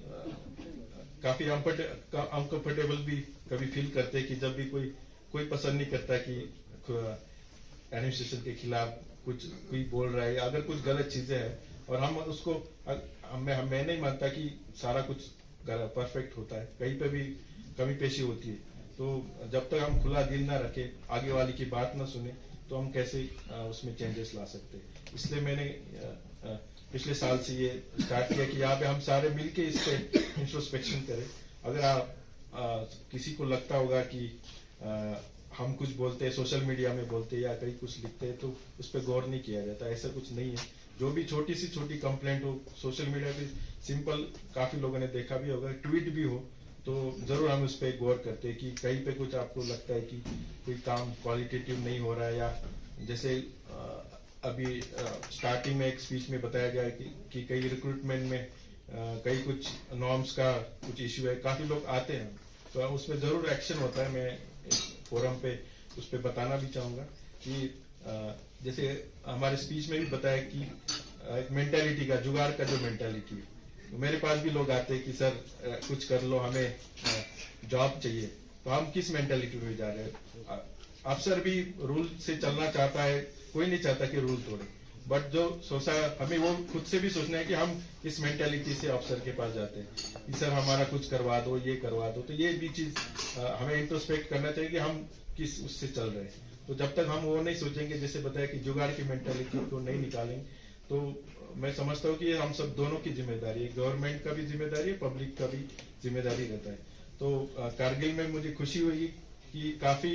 काफी अनकंफर्टेबल भी कभी फील करते हैं कि जब भी कोई पसंद नहीं करता कि एडमिनिस्ट्रेशन के खिलाफ कोई बोल रहा है, अगर कुछ गलत चीजें हैं और हम उसको मैं नहीं मानता कि सारा कुछ परफेक्ट होता है, कहीं पे भी कमी पेशी होती है। तो जब तक हम खुला दिल ना रखे, आगे वाली की बात ना सुने, तो हम कैसे उसमें चेंजेस ला सकते हैं। इसलिए मैंने पिछले साल से ये स्टार्ट किया कि यहाँ पे हम सारे मिलके इस पे इंट्रोस्पेक्शन करें। अगर आप किसी को लगता होगा कि हम कुछ बोलते हैं, सोशल मीडिया में बोलते हैं या कहीं कुछ लिखते हैं तो उस पर गौर नहीं किया जाता, ऐसा कुछ नहीं है। जो भी छोटी सी छोटी कंप्लेंट हो, सोशल मीडिया पे सिंपल काफी लोगों ने देखा भी होगा, ट्वीट भी हो, तो जरूर हम उस पर गौर करते हैं कि कहीं पे कुछ आपको लगता है कि कोई काम क्वालिटेटिव नहीं हो रहा है, या जैसे अभी स्टार्टिंग में एक स्पीच में बताया गया कि कई रिक्रूटमेंट में कई कुछ नॉर्म्स का कुछ इश्यू है, काफी लोग आते हैं, तो उसमें जरूर एक्शन होता है। मैं फोरम पे उस पर बताना भी चाहूंगा कि जैसे हमारे स्पीच में भी बताया कि एक मेंटालिटी का, जुगाड़ का जो मेंटालिटी है, तो मेरे पास भी लोग आते हैं कि सर कुछ कर लो, हमें जॉब चाहिए, तो हम किस मेंटालिटी में जा रहे हैं? अफसर भी रूल से चलना चाहता है, कोई नहीं चाहता कि रूल तोड़े, बट जो हमें वो खुद से भी सोचना है कि हम इस मेंटालिटी से अफसर के पास जाते हैं कि सर हमारा कुछ करवा दो, ये करवा दो, तो ये भी चीज हमें इंट्रोस्पेक्ट करना चाहिए कि हम किस उससे चल रहे हैं। तो जब तक हम वो नहीं सोचेंगे, जैसे बताया कि जुगाड़ की मेंटालिटी को नहीं निकालेंगे, तो मैं समझता हूँ कि हम सब दोनों की जिम्मेदारी है, गवर्नमेंट का भी जिम्मेदारी है, पब्लिक का भी जिम्मेदारी रहता है। तो कारगिल में मुझे खुशी हुई कि काफी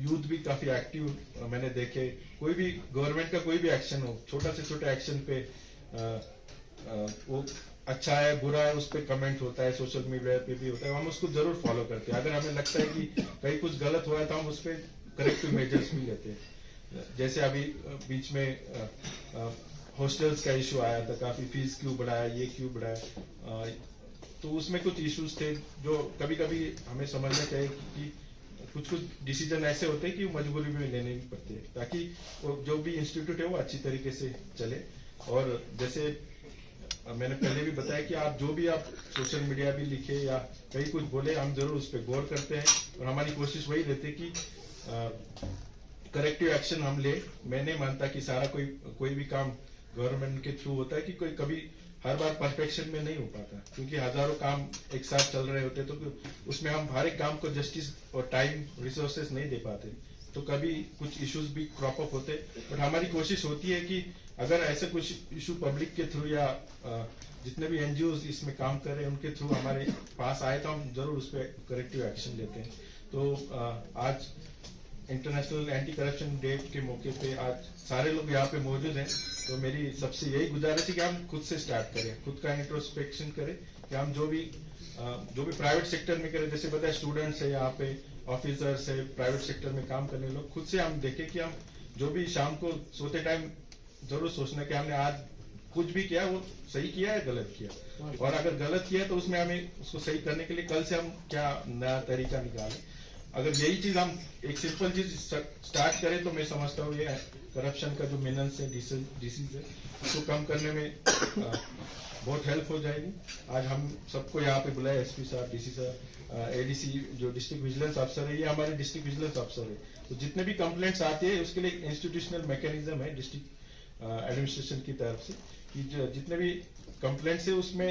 यूथ भी काफी एक्टिव मैंने देखे। कोई भी गवर्नमेंट का कोई भी एक्शन हो, छोटा से छोटा एक्शन पे वो अच्छा है बुरा है उस पर कमेंट होता है, सोशल मीडिया पे भी होता है, हम उसको जरूर फॉलो करते हैं। अगर हमें लगता है कि कहीं कुछ गलत हुआ है तो हम उस पर करेक्टिव मेजर्स भी लेते हैं। जैसे अभी बीच में हॉस्टल्स का इशू आया था, काफी फीस क्यों बढ़ाया, ये क्यों बढ़ाया, तो उसमें कुछ इश्यूज थे जो कभी कभी हमें समझना चाहिए कि कुछ कुछ डिसीजन ऐसे होते हैं कि मजबूरी में लेने पड़ते हैं, ताकि जो भी इंस्टीट्यूट है वो अच्छी तरीके से चले। और जैसे मैंने पहले भी बताया कि आप जो भी आप सोशल मीडिया भी लिखे या कहीं कुछ बोले, हम जरूर उस पर गौर करते हैं और हमारी कोशिश वही रहती है कि करेक्टिव एक्शन हम ले। मैं नहीं मानता कि सारा कोई भी काम गवर्नमेंट के थ्रू होता है, कि कोई कभी हर बार परफेक्शन में नहीं हो पाता, क्योंकि हजारों काम एक साथ चल रहे होते, तो उसमें हम हर एक काम को जस्टिस और टाइम रिसोर्सेस नहीं दे पाते, तो कभी कुछ इश्यूज भी क्रॉप अप होते। बट हमारी कोशिश होती है कि अगर ऐसे कुछ इशू पब्लिक के थ्रू या जितने भी एनजीओ इसमें काम कर रहे हैं उनके थ्रू हमारे पास आए, तो हम जरूर उस पर करेक्टिव एक्शन लेते हैं। तो आज इंटरनेशनल एंटी करप्शन डे के मौके पे आज सारे लोग यहाँ पे मौजूद हैं, तो मेरी सबसे यही गुजारिश है कि हम खुद से स्टार्ट करें, खुद का इंट्रोस्पेक्शन करें कि हम जो भी प्राइवेट सेक्टर में करें, जैसे बताया स्टूडेंट्स है यहाँ पे, ऑफिसर्स है, प्राइवेट सेक्टर में काम करने लोग, खुद से हम देखें कि हम जो भी शाम को सोते टाइम जरूर सोचना कि हमने आज कुछ भी किया वो सही किया है गलत किया, और अगर गलत किया तो उसमें हमें उसको सही करने के लिए कल से हम क्या नया तरीका निकालें। अगर यही चीज हम एक सिंपल चीज स्टार्ट करें तो मैं समझता हूँ ये करप्शन का जो मीनन्स है, डिसीज है, उसको कम करने में बहुत हेल्प हो जाएगी। आज हम सबको यहाँ पे बुलाया, एसपी साहब, डीसी साहब, एडीसी जो डिस्ट्रिक्ट विजिलेंस अफसर है, ये हमारे डिस्ट्रिक्ट विजिलेंस अफसर है, तो जितने भी कंप्लेंट्स आती है उसके लिए इंस्टीट्यूशनल मैकेनिज्म है डिस्ट्रिक्ट एडमिनिस्ट्रेशन की तरफ से कि जितने भी कंप्लेंट्स है उसमें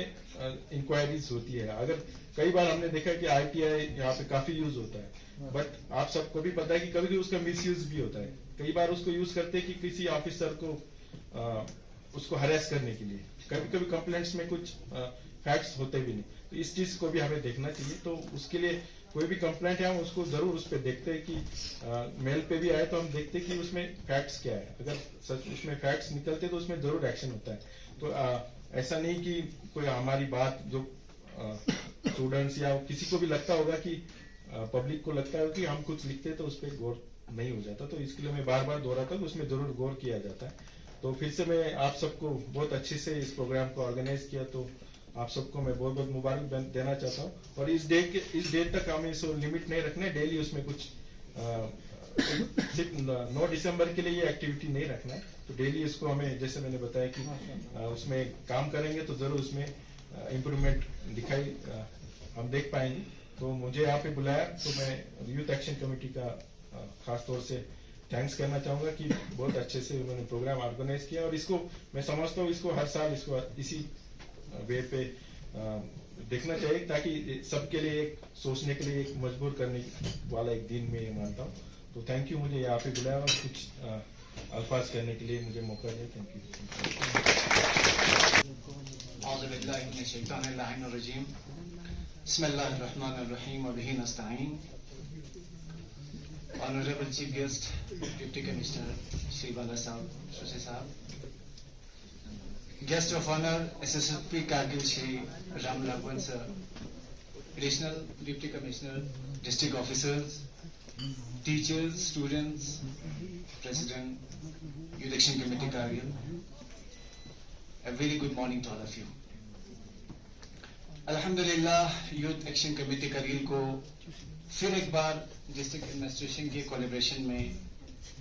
इंक्वायरीज होती है। अगर कई बार हमने देखा कि आरटीआई यहाँ पे काफी यूज होता है, बट आप सबको भी पता है कि कभी कभी उसका मिसयूज भी होता है। कई बार उसको यूज करते हैं कि किसी ऑफिसर को उसको हरेस करने के लिए, कभी कभी कंप्लेंट्स में कुछ फैक्ट्स होते भी नहीं, तो इस चीज को भी हमें देखना चाहिए। तो उसके लिए कोई भी कंप्लेंट है हम उसको जरूर उस पर देखते हैं कि मेल पे भी आए तो हम देखते हैं कि उसमें फैक्ट्स क्या है, अगर सच उसमें फैक्ट्स निकलते तो उसमें जरूर एक्शन होता है। तो ऐसा नहीं कि कोई हमारी बात जो स्टूडेंट्स या किसी को भी लगता होगा कि पब्लिक को लगता है कि हम कुछ लिखते हैं तो उस पर गौर नहीं हो जाता, तो इसके लिए मैं बार बार दोहराता हूँ उसमें जरूर गौर किया जाता है। तो फिर से मैं आप सबको बहुत अच्छे से इस प्रोग्राम को ऑर्गेनाइज किया, तो आप सबको मैं बहुत बहुत मुबारक देना चाहता हूँ। और इस डेट तक हमें इसको लिमिट नहीं रखना है, डेली उसमें कुछ सिर्फ 9 दिसंबर के लिए ये एक्टिविटी नहीं रखना है, तो डेली इसको हमें, जैसे मैंने बताया कि उसमें काम करेंगे तो जरूर उसमें इम्प्रूवमेंट दिखाई हम देख पाएंगे। तो मुझे यहाँ पे बुलाया तो मैं यूथ एक्शन कमेटी का खास तौर से थैंक्स करना चाहूंगा कि बहुत अच्छे से उन्होंने प्रोग्राम ऑर्गेनाइज किया, और इसको मैं समझता हूँ इसको हर साल इसको इसी वे पे देखना चाहिए, ताकि सबके लिए एक सोचने के लिए एक मजबूर करने वाला एक दिन में मानता हूँ। तो थैंक यू, मुझे यहाँ पे बुलाया और कुछ अल्फाज करने के लिए मुझे मौका दिया। Thank you. Honorable Chief Guest, Deputy Commissioner Shri Bala Saab, Susi Saab, Guest of honor, SSP Kargil Shri Ram Lagwan sir, Additional Deputy Commissioner, District Officers, teachers, students, President, Youth Action Committee Kargil. A very good morning to all of you. Alhamdulillah, Youth Action Committee Kargil को फिर एक बार district administration के collaboration में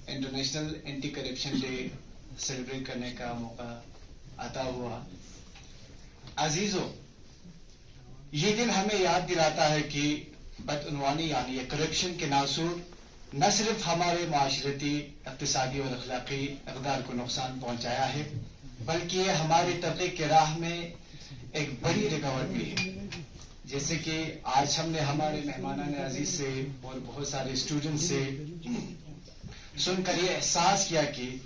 international anti corruption day celebrate करने का मौका आता हुआ। अजीजों, ये दिन हमें याद दिलाता है कि बदउनवानी यानी ये करप्शन के नासूर न सिर्फ हमारे माशरती, इक़्तिसादी और अखलाकी इक़दार को नुकसान पहुंचाया है, बल्कि ये हमारे तरक्की के राह में एक बड़ी रुकावट भी है। जैसे कि आज हमने हमारे मेहमानान अजीज से और बहुत सारे स्टूडेंट से सुनकर ये एहसास किया कि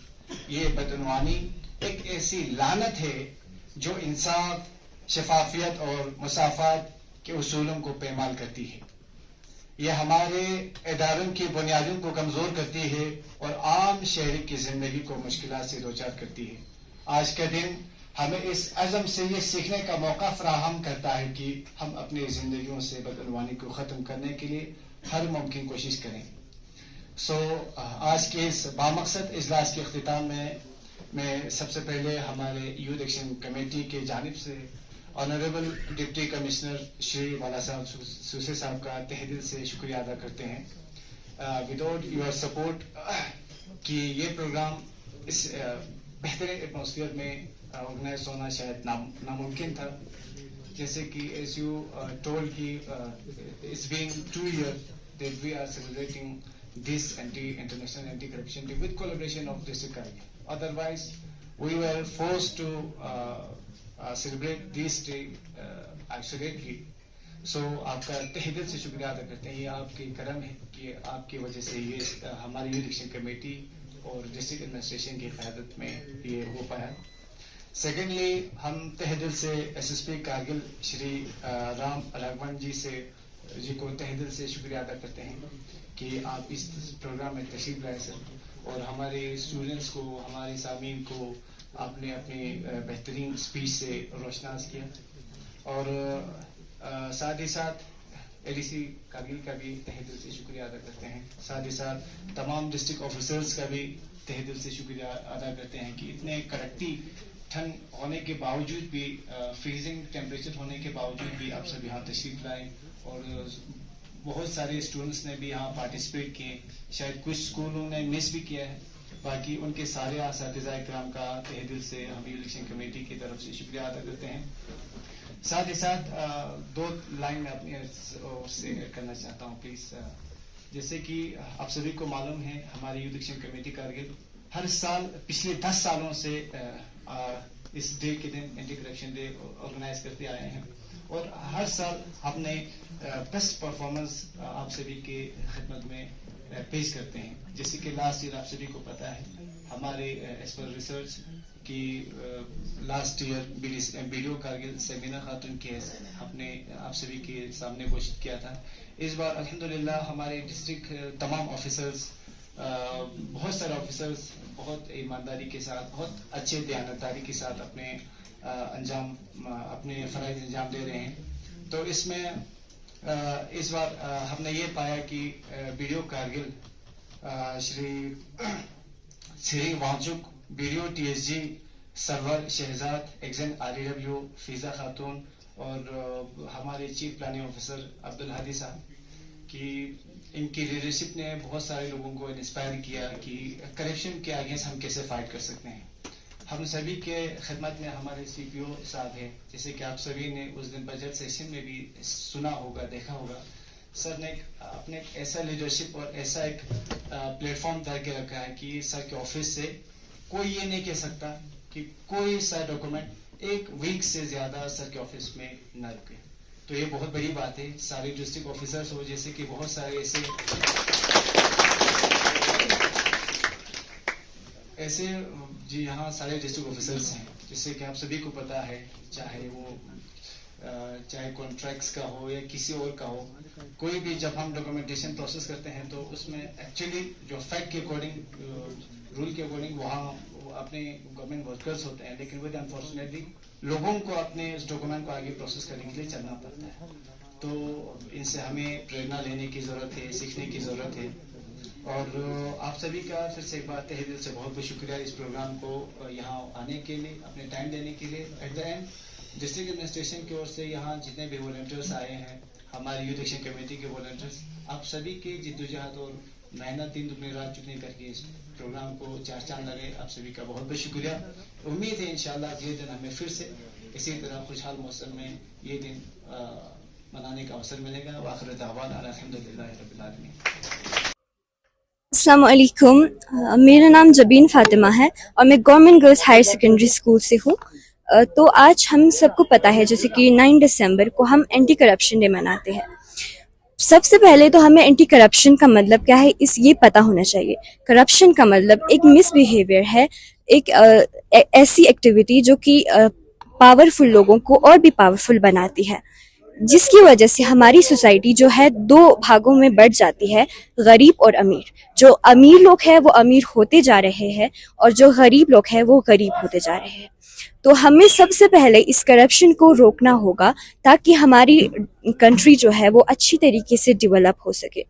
ये बदउनवानी एक ऐसी लानत है जो इंसाफ, शफाफियत और मुसाफात के उसूलों को पैमाल करती है। यह हमारे इदारों की बुनियादों को कमजोर करती है और आम शहरी की जिंदगी को मुश्किलात से दोचार करती है। आज का दिन हमें इस अज़म से ये सीखने का मौका फराहम करता है कि हम अपनी जिंदगियों से बदउनवानी को ख़त्म करने के लिए हर मुमकिन कोशिश करें। आज के इस बामकसद इजलास के अख्तिताम में मैं सबसे पहले हमारे यूथ एक्शन कमेटी के जानिब से ऑनरेबल डिप्टी कमिश्नर श्री वाला साहब सूसे साहब का तहे दिल से शुक्रिया अदा करते हैं। विदाउट योर सपोर्ट कि ये प्रोग्राम इस बेहतरीन एटमॉस्फेयर में ऑर्गेनाइज होना शायद नामुमकिन था। जैसे कि एज यू टोल्ड कि it's being 2 years that we are celebrating this international anti-corruption day with collaboration of District Kargil. Otherwise, we were forced to celebrate this day isolatedly. So आपका तहे दिल से शुक्रिया अदा करते हैं। ये आपकी करम है कि आपकी वजह से ये हमारी यूथ एक्शन कमेटी और डिस्ट्रिक्ट एडमिनिस्ट्रेशन की क़यादत में ये हो पाया। सेकेंडली, हम तहे दिल से SSP कारगिल श्री राम राघवन जी को तहे दिल से शुक्रिया अदा करते हैं कि आप इस प्रोग्राम में तशरीफ लाए सर और हमारे स्टूडेंट्स को, हमारे सामीन को आपने अपनी बेहतरीन स्पीच से रोशनास किया। और साथ ही साथ ADC कारगिल का भी तहे दिल से शुक्रिया अदा करते हैं। साथ ही साथ तमाम डिस्ट्रिक्ट ऑफिसर्स का भी तहे दिल से शुक्रिया अदा करते हैं कि इतने कड़कती ठंड होने के बावजूद भी, फ्रीजिंग टेम्परेचर होने के बावजूद भी आप सब यहाँ तशरीफ लाए और बहुत सारे स्टूडेंट्स ने भी यहाँ पार्टिसिपेट किए। शायद कुछ स्कूलों ने मिस भी किया है, बाकी उनके सारे असातिज़ा इकराम का तहे दिल से हम इलेक्शन कमेटी की तरफ से शुक्रिया अदा करते हैं। साथ ही साथ 2 लाइन में अपनी ओर से करना चाहता हूँ प्लीज। जैसे कि आप सभी को मालूम है, हमारी यूथ एक्शन कमेटी कारगिल हर साल पिछले 10 सालों से इस डे के दिन एंटी करप्शन डे ऑर्गेनाइज करते आए हैं और हर साल हमने बेस्ट परफॉर्मेंस आप सभी के खिदमत में पेश करते हैं। जैसे कि लास्ट ईयर आप सभी को पता है, हमारे एज पर रिसर्च कि लास्ट ईयर वीडियो कारगिल सेमिना खातून केस हमने आप सभी के सामने घोषित किया था। इस बार अल्हम्दुलिल्लाह हमारे डिस्ट्रिक्ट तमाम ऑफिसर्स, बहुत सारे ऑफिसर्स बहुत ईमानदारी के साथ, बहुत अच्छे दयानतदारी के साथ अपने फराइज अंजाम दे रहे हैं। तो इसमें इस बार हमने ये पाया कि video Kargil Shri Wangchuk, video TSG Sarwar Shahzad, एग्जेंट REW फीजा खातून और हमारे chief planning officer Abdul Hadi साहब की इनकी लीडरशिप ने बहुत सारे लोगों को इंस्पायर किया कि करप्शन के अगेंस्ट हम कैसे फाइट कर सकते हैं। हम सभी के खिदमत में हमारे CPO साहब हैं, जैसे कि आप सभी ने उस दिन बजट सेशन में भी सुना होगा, देखा होगा। सर ने अपने ऐसा लीडरशिप और ऐसा एक प्लेटफॉर्म तय के रखा है कि सर के ऑफिस से कोई ये नहीं कह सकता कि कोई सा डॉक्यूमेंट 1 वीक से ज्यादा सर के ऑफिस में न रुके। तो ये बहुत बड़ी बात है। सारे डिस्ट्रिक्ट ऑफिसर्स हो, जैसे कि बहुत सारे ऐसे जी यहाँ सारे डिस्ट्रिक्ट ऑफिसर्स हैं, जिससे कि आप सभी को पता है, चाहे कॉन्ट्रैक्ट्स का हो या किसी और का हो, कोई भी जब हम डॉक्यूमेंटेशन प्रोसेस करते हैं तो उसमें एक्चुअली जो फैक्ट के अकॉर्डिंग, रूल के अकॉर्डिंग वहाँ अपने गवर्नमेंट वर्कर्स होते हैं, लेकिन विद अनफॉर्चुनेटली लोगों को अपने इस डॉक्यूमेंट को आगे प्रोसेस करने के लिए चलना पड़ता है। तो इनसे हमें प्रेरणा लेने की ज़रूरत है, सीखने की ज़रूरत है। और आप सभी का फिर से एक बार तहे दिल से बहुत बहुत शुक्रिया इस प्रोग्राम को यहाँ आने के लिए, अपने टाइम देने के लिए। At the end district administration की ओर से यहाँ जितने भी वॉलंटियर्स आए हैं, हमारे यूथ एक्शन कमेटी के वॉलंटियर्स, आप सभी के जिद्दोजहद और मेहनत दिन दुगनी रात चुगनी करके इस प्रोग्राम को चार चांद लगे, आप सभी का बहुत बहुत शुक्रिया। उम्मीद है इंशाल्लाह ये दिन हमें फिर से इसी तरह खुशहाल मौसम में ये दिन मनाने का अवसर मिलेगा। वाखिर दावाना अल्हम्दुलिल्लाह रब्बिल आलमीन। अस्सलाम वालेकुम, मेरा नाम जबीन फातिमा है और मैं government girls higher secondary school से हूँ। तो आज हम सबको पता है जैसे कि 9 दिसंबर को हम एंटी करप्शन डे मनाते हैं। सबसे पहले तो हमें एंटी करप्शन का मतलब क्या है ये पता होना चाहिए। करप्शन का मतलब एक मिसबिहेवियर है, एक ऐसी एक्टिविटी जो कि पावरफुल लोगों को और भी पावरफुल बनाती है, जिसकी वजह से हमारी सोसाइटी जो है दो भागों में बढ़ जाती है, गरीब और अमीर। जो अमीर लोग हैं वो अमीर होते जा रहे हैं और जो गरीब लोग हैं वो गरीब होते जा रहे हैं। तो हमें सबसे पहले इस करप्शन को रोकना होगा ताकि हमारी कंट्री जो है वो अच्छी तरीके से डेवलप हो सके।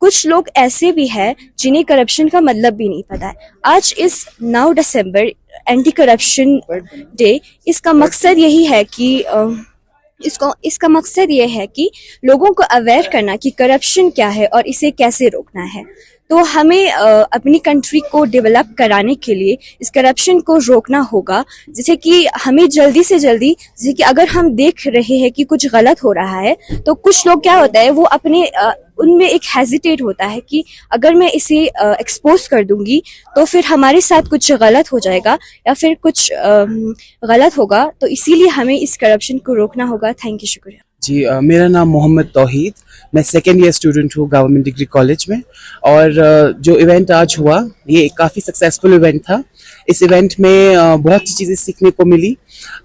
कुछ लोग ऐसे भी हैं जिन्हें करप्शन का मतलब भी नहीं पता है। आज इस 9 दिसंबर एंटी करप्शन डे, इसका मकसद यही है कि इसका मकसद ये है कि लोगों को अवेयर करना कि करप्शन क्या है और इसे कैसे रोकना है। तो हमें अपनी कंट्री को डेवलप कराने के लिए इस करप्शन को रोकना होगा। जैसे कि हमें जल्दी से जल्दी, जैसे कि अगर हम देख रहे हैं कि कुछ गलत हो रहा है तो कुछ लोग क्या होता है वो अपने उनमें एक हेजिटेट होता है कि अगर मैं इसे एक्सपोज कर दूंगी तो फिर हमारे साथ कुछ गलत हो जाएगा या फिर कुछ गलत होगा। तो इसीलिए हमें इस करप्शन को रोकना होगा। थैंक यू, शुक्रिया जी। मेरा नाम मोहम्मद तौहीद, मैं सेकेंड ईयर स्टूडेंट हूँ गवर्नमेंट डिग्री कॉलेज में। और जो इवेंट आज हुआ ये काफ़ी सक्सेसफुल इवेंट था। इस इवेंट में बहुत सी चीज़ें सीखने को मिली,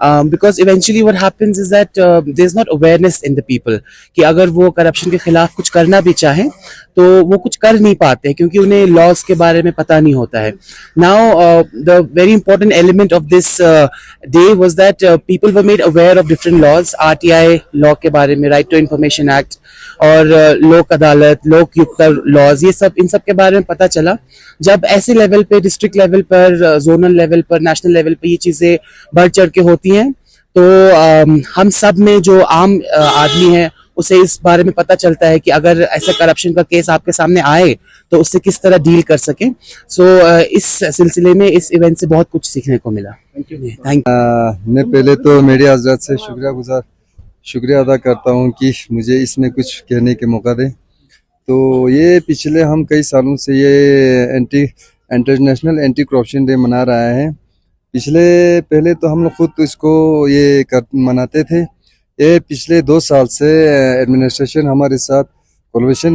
because eventually what happens is that there is not awareness in the people कि अगर वो करप्शन के खिलाफ कुछ करना भी चाहें तो वो कुछ कर नहीं पाते क्योंकि उन्हें लॉज के बारे में पता नहीं होता है। Now the very important element of this day was that people were made aware of different laws, RTI law के बारे में, राइट टू इंफॉर्मेशन एक्ट, और लोक अदालत, लोक युक्त लॉज, ये सब इन सब के बारे में पता चला। जब ऐसे लेवल पे, डिस्ट्रिक्ट लेवल पर, जोनल लेवल पर, नेशनल लेवल पे ये चीजें बढ़ चढ़ के होती हैं तो हम सब में जो आम आदमी है उसे इस बारे में पता चलता है कि अगर ऐसा करप्शन का केस आपके सामने आए तो उससे किस तरह डील कर सकें। सो इस सिलसिले में इस इवेंट से बहुत कुछ सीखने को मिला। Thank you. मैं पहले तो मीडिया हजरात से शुक्रिया अदा करता हूं कि मुझे इसमें कुछ कहने के मौका दें। तो ये पिछले हम कई सालों से ये इंटरनेशनल एंटी करप्शन डे मना रहा है। पहले तो हम लोग खुद तो इसको मनाते थे। ये पिछले 2 साल से एडमिनिस्ट्रेशन हमारे साथ कोलैबोरेशन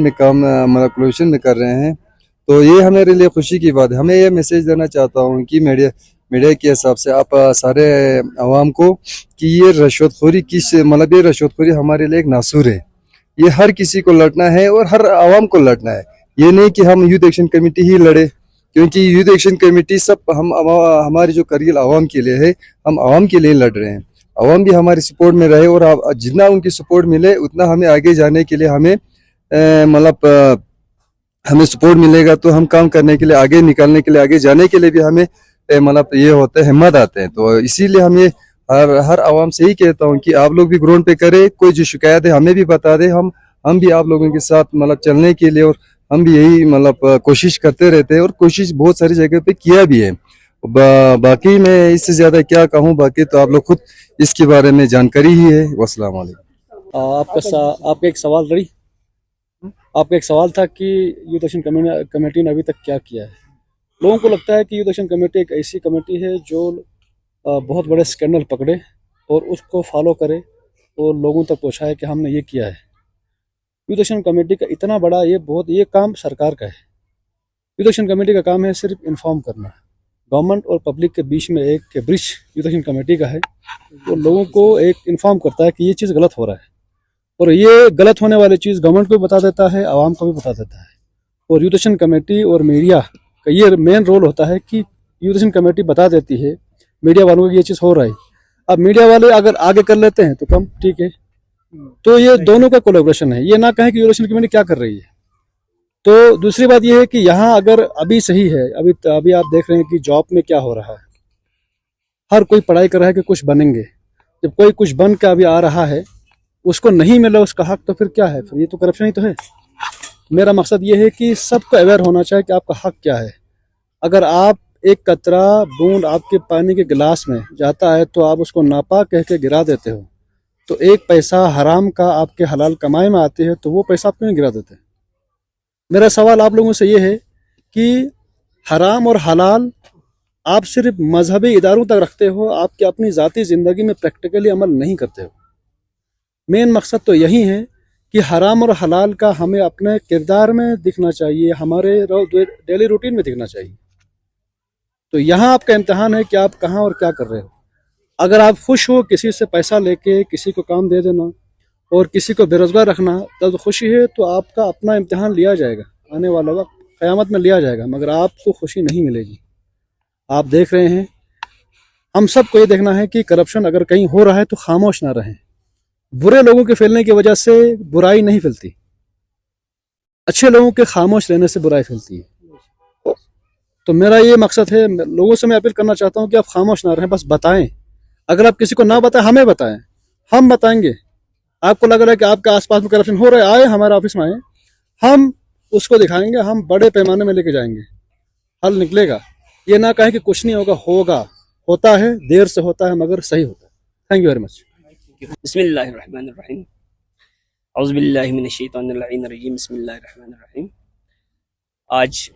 में कर रहे हैं। तो ये हमारे लिए खुशी की बात है। हमें ये मैसेज देना चाहता हूँ कि मीडिया के हिसाब से आप सारे आवाम को कि ये रश्वतखोरी हमारे लिए एक नासूर है। ये हर किसी को लड़ना है और हर आवाम को लड़ना है। ये नहीं कि हम यूथ एक्शन कमेटी ही लड़े, क्योंकि यूथ एक्शन कमेटी सब हमारी जो करियर आवाम के लिए है, हम आवाम के लिए लड़ रहे हैं। आवाम भी हमारी सपोर्ट में रहे और जितना उनकी सपोर्ट मिले उतना हमें आगे जाने के लिए हमें सपोर्ट मिलेगा तो हम काम करने के लिए, आगे निकलने के लिए, आगे जाने के लिए भी हमें ये होता है, हिम्मत आते हैं। तो इसीलिए हम ये हर आवाम से ही कहता हूँ कि आप लोग भी ग्राउंड पे करें, कोई जो शिकायत है हमें भी बता दे, हम भी आप लोगों के साथ चलने के लिए, और हम भी यही कोशिश करते रहते हैं और कोशिश बहुत सारी जगह पे किया भी है। बाकी मैं इससे ज्यादा क्या कहूँ, बाकी तो आप लोग खुद इसके बारे में जानकारी ही है। अस्सलाम वालेकुम। आपका एक सवाल था कि यूथ एक्शन कमेटी ने अभी तक क्या किया है। लोगों को लगता है कि यूथ एक्शन कमेटी एक ऐसी कमेटी है जो बहुत बड़े स्कैंडल पकड़े और उसको फॉलो करे और लोगों तक पहुँचाए कि हमने ये किया है। यूथ एक्शन कमेटी का इतना बड़ा ये काम सरकार का है। यूथ एक्शन कमेटी का काम है सिर्फ इन्फॉर्म करना। गवर्नमेंट और पब्लिक के बीच में एक ब्रिज यूथ एक्शन कमेटी का है। तो लोगों को एक इन्फॉर्म करता है कि ये चीज़ गलत हो रहा है, और ये गलत होने वाली चीज़ गवर्नमेंट को भी बता देता है, आवाम को भी बता देता है। और यूथ एक्शन कमेटी और मीडिया का ये मेन रोल होता है कि यूथ कमेटी बता देती है मीडिया वालों को ये चीज़ हो रहा है। अब मीडिया वाले अगर आगे कर लेते हैं तो कम ठीक है, तो ये दोनों का कोलैबोरेशन है, ये ना कहें कि यूथ कमेटी क्या कर रही है। तो दूसरी बात ये है कि यहाँ अगर अभी सही है, अभी आप देख रहे हैं कि जॉब में क्या हो रहा है, हर कोई पढ़ाई कर रहा है कि कुछ बनेंगे, जब कोई कुछ बन के अभी आ रहा है उसको नहीं मिला उसका हक, तो फिर क्या है, फिर ये तो करप्शन ही तो है। मेरा मकसद ये है कि सबको अवेयर होना चाहिए कि आपका हक क्या है। अगर आप एक कतरा बूंद आपके पानी के गिलास में जाता है तो आप उसको नापा कह के गिरा देते हो, तो एक पैसा हराम का आपके हलाल कमाई में आते हैं तो वो पैसा आप क्यों नहीं गिरा देते। मेरा सवाल आप लोगों से ये है कि हराम और हलाल आप सिर्फ मजहबी इदारों तक रखते हो, आपकी अपनी ज़ाती ज़िंदगी में प्रैक्टिकली अमल नहीं करते हो। मेन मकसद तो यही है कि हराम और हलाल का हमें अपने किरदार में दिखना चाहिए, हमारे डेली रूटीन में दिखना चाहिए। तो यहाँ आपका इम्तिहान है कि आप कहाँ और क्या कर रहे हो। अगर आप खुश हो किसी से पैसा लेके किसी को काम दे देना और किसी को बेरोजगार रखना, तब खुशी है, तो आपका अपना इम्तिहान लिया जाएगा, आने वाला वक्त क़यामत में लिया जाएगा, मगर आपको खुशी नहीं मिलेगी। आप देख रहे हैं, हम सबको ये देखना है कि करप्शन अगर कहीं हो रहा है तो खामोश ना रहें। बुरे लोगों के फैलने की वजह से बुराई नहीं फैलती, अच्छे लोगों के खामोश रहने से बुराई फैलती है। तो मेरा ये मकसद है, लोगों से मैं अपील करना चाहता हूँ कि आप खामोश ना रहें, बस बताएं। अगर आप किसी को ना बताएं, हमें बताएं, हम बताएंगे। आपको लग रहा है कि आपके आसपास में करप्शन हो रहा है, आए हमारे ऑफिस में आए, हम उसको दिखाएंगे, हम बड़े पैमाने में लेके जाएंगे, हल निकलेगा। ये ना कहें कि कुछ नहीं होगा, होगा, होता है, देर से होता है मगर सही होता है। Thank you very much. बिस्मिल्लाहिर्रहमानिर्रहीम, औज़ुबिल्लाहि मिनश्शैतानिर्रजीम, बिस्मिल्लाहिर्रहमानिर्रहीम। आज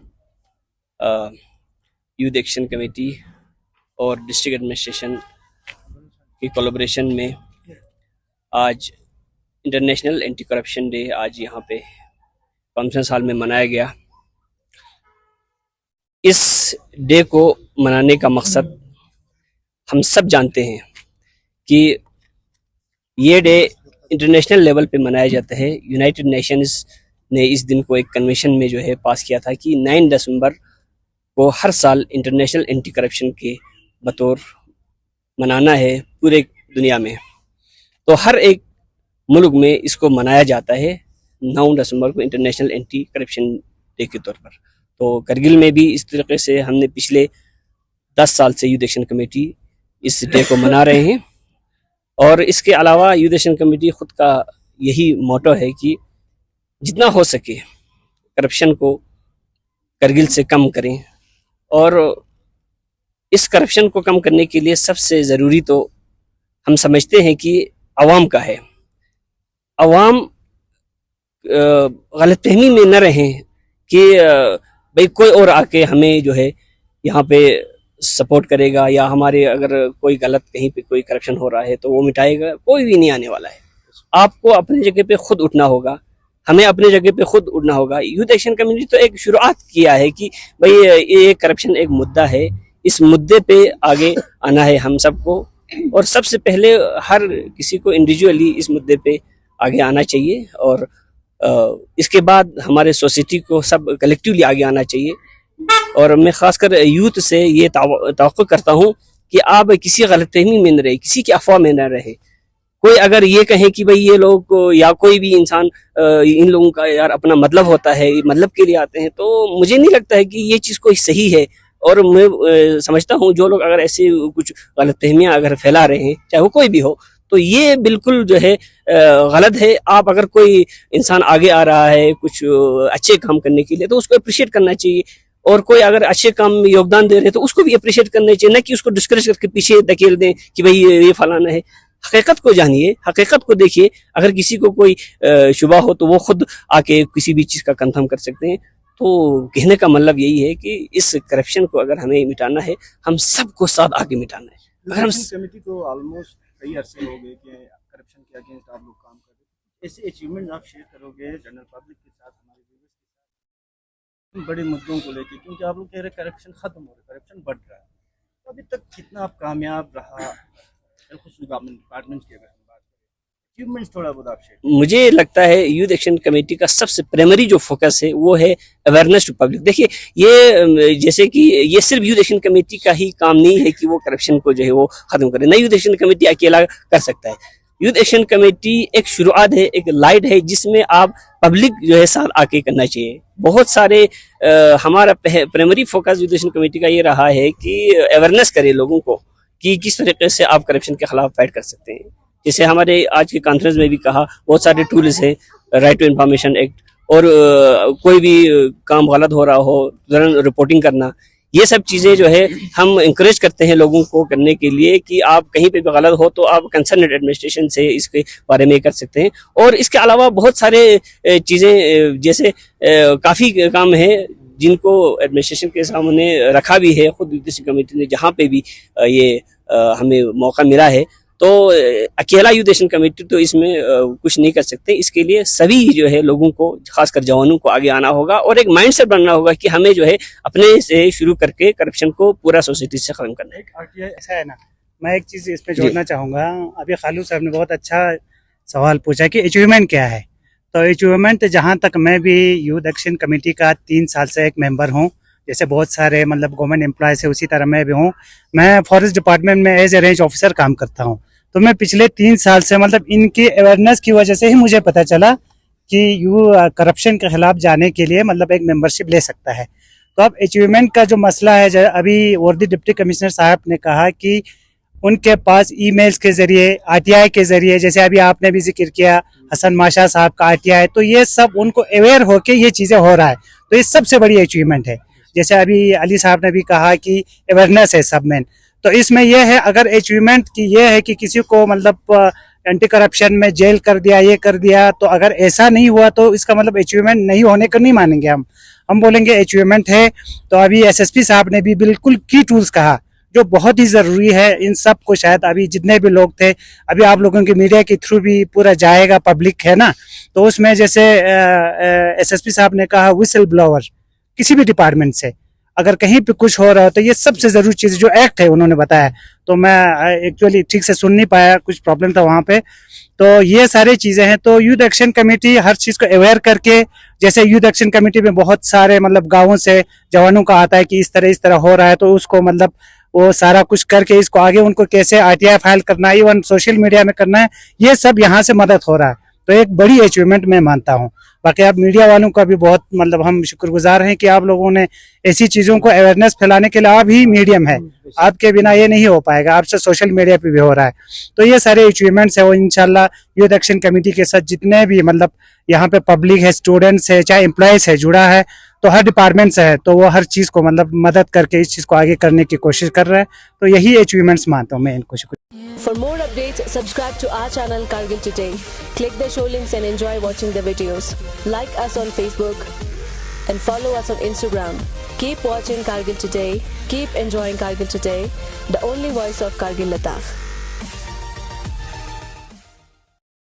यूथ एक्शन कमेटी और डिस्ट्रिक्ट एडमिनिस्ट्रेशन की कोलैबोरेशन में आज इंटरनेशनल एंटी करप्शन डे आज यहाँ पे कॉन्फ्रेंस हॉल में मनाया गया। इस डे को मनाने का मकसद हम सब जानते हैं कि ये डे इंटरनेशनल लेवल पे मनाया जाता है। यूनाइटेड नेशंस ने इस दिन को एक कन्वेंशन में जो है पास किया था कि 9 दिसंबर को हर साल इंटरनेशनल एंटी करप्शन के बतौर मनाना है पूरे दुनिया में। तो हर एक मुल्क में इसको मनाया जाता है 9 दिसंबर को इंटरनेशनल एंटी करप्शन डे के तौर पर। तो करगिल में भी इस तरीके से हमने पिछले 10 साल से यूथ एक्शन कमेटी इस डे को मना रहे हैं। और इसके अलावा यूथ एक्शन कमेटी खुद का यही मोटो है कि जितना हो सके करप्शन को करगिल से कम करें। और इस करप्शन को कम करने के लिए सबसे ज़रूरी तो हम समझते हैं कि आवाम का है। आवाम गलतफहमी में न रहें कि भाई कोई और आके हमें जो है यहाँ पे सपोर्ट करेगा या हमारे अगर कोई गलत कहीं पे कोई करप्शन हो रहा है तो वो मिटाएगा, कोई भी नहीं आने वाला है। आपको अपनी जगह पे खुद उठना होगा, हमें अपनी जगह पे खुद उठना होगा। यूथ एक्शन कमेटी तो एक शुरुआत किया है कि भाई ये करप्शन एक मुद्दा है, इस मुद्दे पे आगे आना है हम सबको। और सबसे पहले हर किसी को इंडिविजुअली इस मुद्दे पे आगे आना चाहिए और इसके बाद हमारे सोसाइटी को सब कलेक्टिवली आगे आना चाहिए। और मैं खासकर यूथ से ये तवक्को करता हूँ कि आप किसी गलतफहमी में न रहे, किसी की अफवाह में न रहे। कोई अगर ये कहे कि भाई ये लोग या कोई भी इंसान इन लोगों का यार अपना मतलब होता है, मतलब के लिए आते हैं, तो मुझे नहीं लगता है कि ये चीज़ कोई सही है। और मैं समझता हूँ जो लोग अगर ऐसे कुछ गलतफहमियाँ अगर फैला रहे हैं, चाहे वो कोई भी हो, तो ये बिल्कुल जो है गलत है। आप अगर कोई इंसान आगे आ रहा है कुछ अच्छे काम करने के लिए तो उसको अप्रिशिएट करना चाहिए। और कोई अगर अच्छे काम में योगदान दे रहे हैं तो उसको भी अप्रिशिएट करना चाहिए, न कि उसको डिस्करेज करके पीछे धकेल दें कि भाई ये फलाना है। हकीकत को जानिए, हकीकत को देखिए। अगर किसी को कोई शुबा हो तो वो खुद आके किसी भी चीज़ का कंफर्म कर सकते हैं। तो कहने का मतलब यही है कि इस करप्शन को अगर हमें मिटाना है, हम सबको साथ आगे मिटाना है। अगर हम कमेटी को ऑलमोस्ट कई अरसे हो गए कि करप्शन के अगेंस्ट आप लोग काम कर रहे हैं, ऐसे अचीवमेंट आप शेयर करोगे जनरल पब्लिक के साथ, हमारे व्यूअर्स के साथ, बड़े मुद्दों को लेके, क्योंकि आप लोग कह रहे हैं करप्शन खत्म हो रहा है, करप्शन बढ़ रहा है, तो अभी तक कितना आप कामयाब रहा डिपार्टमेंट की अगर हम बात करें, अचीवमेंट्स थोड़ा बहुत आप शेयर। मुझे लगता है यूथ एक्शन कमेटी का सबसे प्राइमरी जो फोकस है वो है अवेयरनेस टू पब्लिक। देखिए ये जैसे कि ये सिर्फ यूथ एक्शन कमेटी का ही काम नहीं है कि वो करप्शन को जो है वो खत्म करे, नहीं यूथ एक्शन कमेटी अकेला कर सकता है। यूथ एक्शन कमेटी एक शुरुआत है, एक लाइट है जिसमें आप पब्लिक जो है साथ आके करना चाहिए। बहुत सारे हमारा primary focus youth action committee का ये रहा है कि अवेयरनेस करे लोगों को कि किस तरीके से आप करप्शन के खिलाफ फाइट कर सकते हैं। जैसे हमारे आज की कॉन्फ्रेंस में भी कहा, बहुत सारे टूल्स हैं, राइट टू इंफॉर्मेशन एक्ट, और कोई भी काम गलत हो रहा हो तुरंत रिपोर्टिंग करना, ये सब चीजें जो है हम इंकरेज करते हैं लोगों को करने के लिए कि आप कहीं पे भी गलत हो तो आप कंसर्न एडमिनिस्ट्रेशन से इसके बारे में कर सकते हैं। और इसके अलावा बहुत सारे चीजें जैसे काफी काम है जिनको एडमिनिस्ट्रेशन के सामने रखा भी है खुद यूथ एक्शन कमेटी ने, जहाँ पे भी ये हमें मौका मिला है। तो अकेला यूथ एक्शन कमेटी तो इसमें कुछ नहीं कर सकते, इसके लिए सभी जो है लोगों को, खासकर जवानों को आगे आना होगा और एक माइंडसेट बनना होगा कि हमें जो है अपने से शुरू करके करप्शन को पूरा सोसाइटी से खत्म करना है। ऐसा है ना, मैं एक चीज इसमें जोड़ना चाहूंगा। अभी खालू साहब ने बहुत अच्छा सवाल पूछा कि अचीवमेंट क्या है। तो अचीवमेंट, जहाँ तक मैं भी यूथ एक्शन कमेटी का 3 साल से एक मेंबर हूँ, जैसे बहुत सारे मतलब गवर्नमेंट एम्प्लॉयज है उसी तरह मैं भी हूँ। मैं फॉरेस्ट डिपार्टमेंट में एज ए रेंज ऑफिसर काम करता हूँ। तो मैं पिछले 3 साल से मतलब इनकी अवेयरनेस की वजह से ही मुझे पता चला कि करप्शन के खिलाफ जाने के लिए मतलब एक मेंबरशिप ले सकता है। तो अब अचीवमेंट का जो मसला है, अभी वर्दी डिप्टी कमिश्नर साहब ने कहा कि उनके पास ईमेल्स के जरिए, आरटीआई के जरिए, जैसे अभी आपने भी जिक्र किया हसन माशा साहब का आरटीआई, तो ये सब उनको अवेयर होके ये चीजें हो रहा है। तो ये सबसे बड़ी अचीवमेंट है। जैसे अभी अली साहब ने भी कहा कि अवेयरनेस है सब में, तो इसमें यह है अगर अचीवमेंट की ये है कि किसी को मतलब एंटी करप्शन में जेल कर दिया, ये कर दिया, तो अगर ऐसा नहीं हुआ तो इसका मतलब अचीवमेंट नहीं होने को नहीं मानेंगे हम बोलेंगे अचीवमेंट है। तो अभी एसएसपी साहब ने भी बिल्कुल की टूल्स कहा जो बहुत ही जरूरी है। इन सब को शायद अभी जितने भी लोग थे, अभी आप लोगों के मीडिया के थ्रू भी पूरा जाएगा, पब्लिक है ना, तो उसमें जैसे एसएसपी साहब ने कहा विसल ब्लोअर, किसी भी डिपार्टमेंट से अगर कहीं पे कुछ हो रहा हो तो ये सबसे जरूरी चीज जो एक्ट है उन्होंने बताया, तो मैं एक्चुअली ठीक से सुन नहीं पाया, कुछ प्रॉब्लम था वहां पे। तो ये सारी चीजें हैं। तो यूथ एक्शन कमेटी हर चीज को अवेयर करके, जैसे यूथ एक्शन कमेटी में बहुत सारे मतलब गाँवों से जवानों का आता है कि इस तरह हो रहा है, तो उसको मतलब वो सारा कुछ करके इसको आगे उनको कैसे आरटीआई फाइल करना है, इवन सोशल मीडिया में करना है, ये सब यहाँ से मदद हो रहा है। तो एक बड़ी अचीवमेंट मैं मानता हूँ। बाकी आप मीडिया वालों का भी बहुत मतलब हम शुक्रगुजार हैं कि आप लोगों ने ऐसी चीजों को अवेयरनेस फैलाने के लिए, आप ही मीडियम है, आपके बिना ये नहीं हो पाएगा, आपसे सोशल मीडिया पे भी हो रहा है। तो ये सारे अचीवमेंट्स है वो इंशाल्लाह यूथ एक्शन कमेटी के साथ जितने भी मतलब यहाँ पे पब्लिक है, स्टूडेंट्स है, चाहे एम्प्लॉयज है, जुड़ा है, तो हर डिपार्टमेंट से है, तो वो हर चीज को मतलब मदद करके इस चीज को आगे करने की कोशिश कर रहे हैं। तो यही अचीवमेंट्स मानता हूँ मैं इनको। शुक्रिया। For more updates, subscribe to our channel Kargil Today. Click the show links and enjoy watching the videos. Like us on Facebook and follow us on Instagram. Keep watching Kargil Today. Keep enjoying Kargil Today, the only voice of Kargil Ladakh.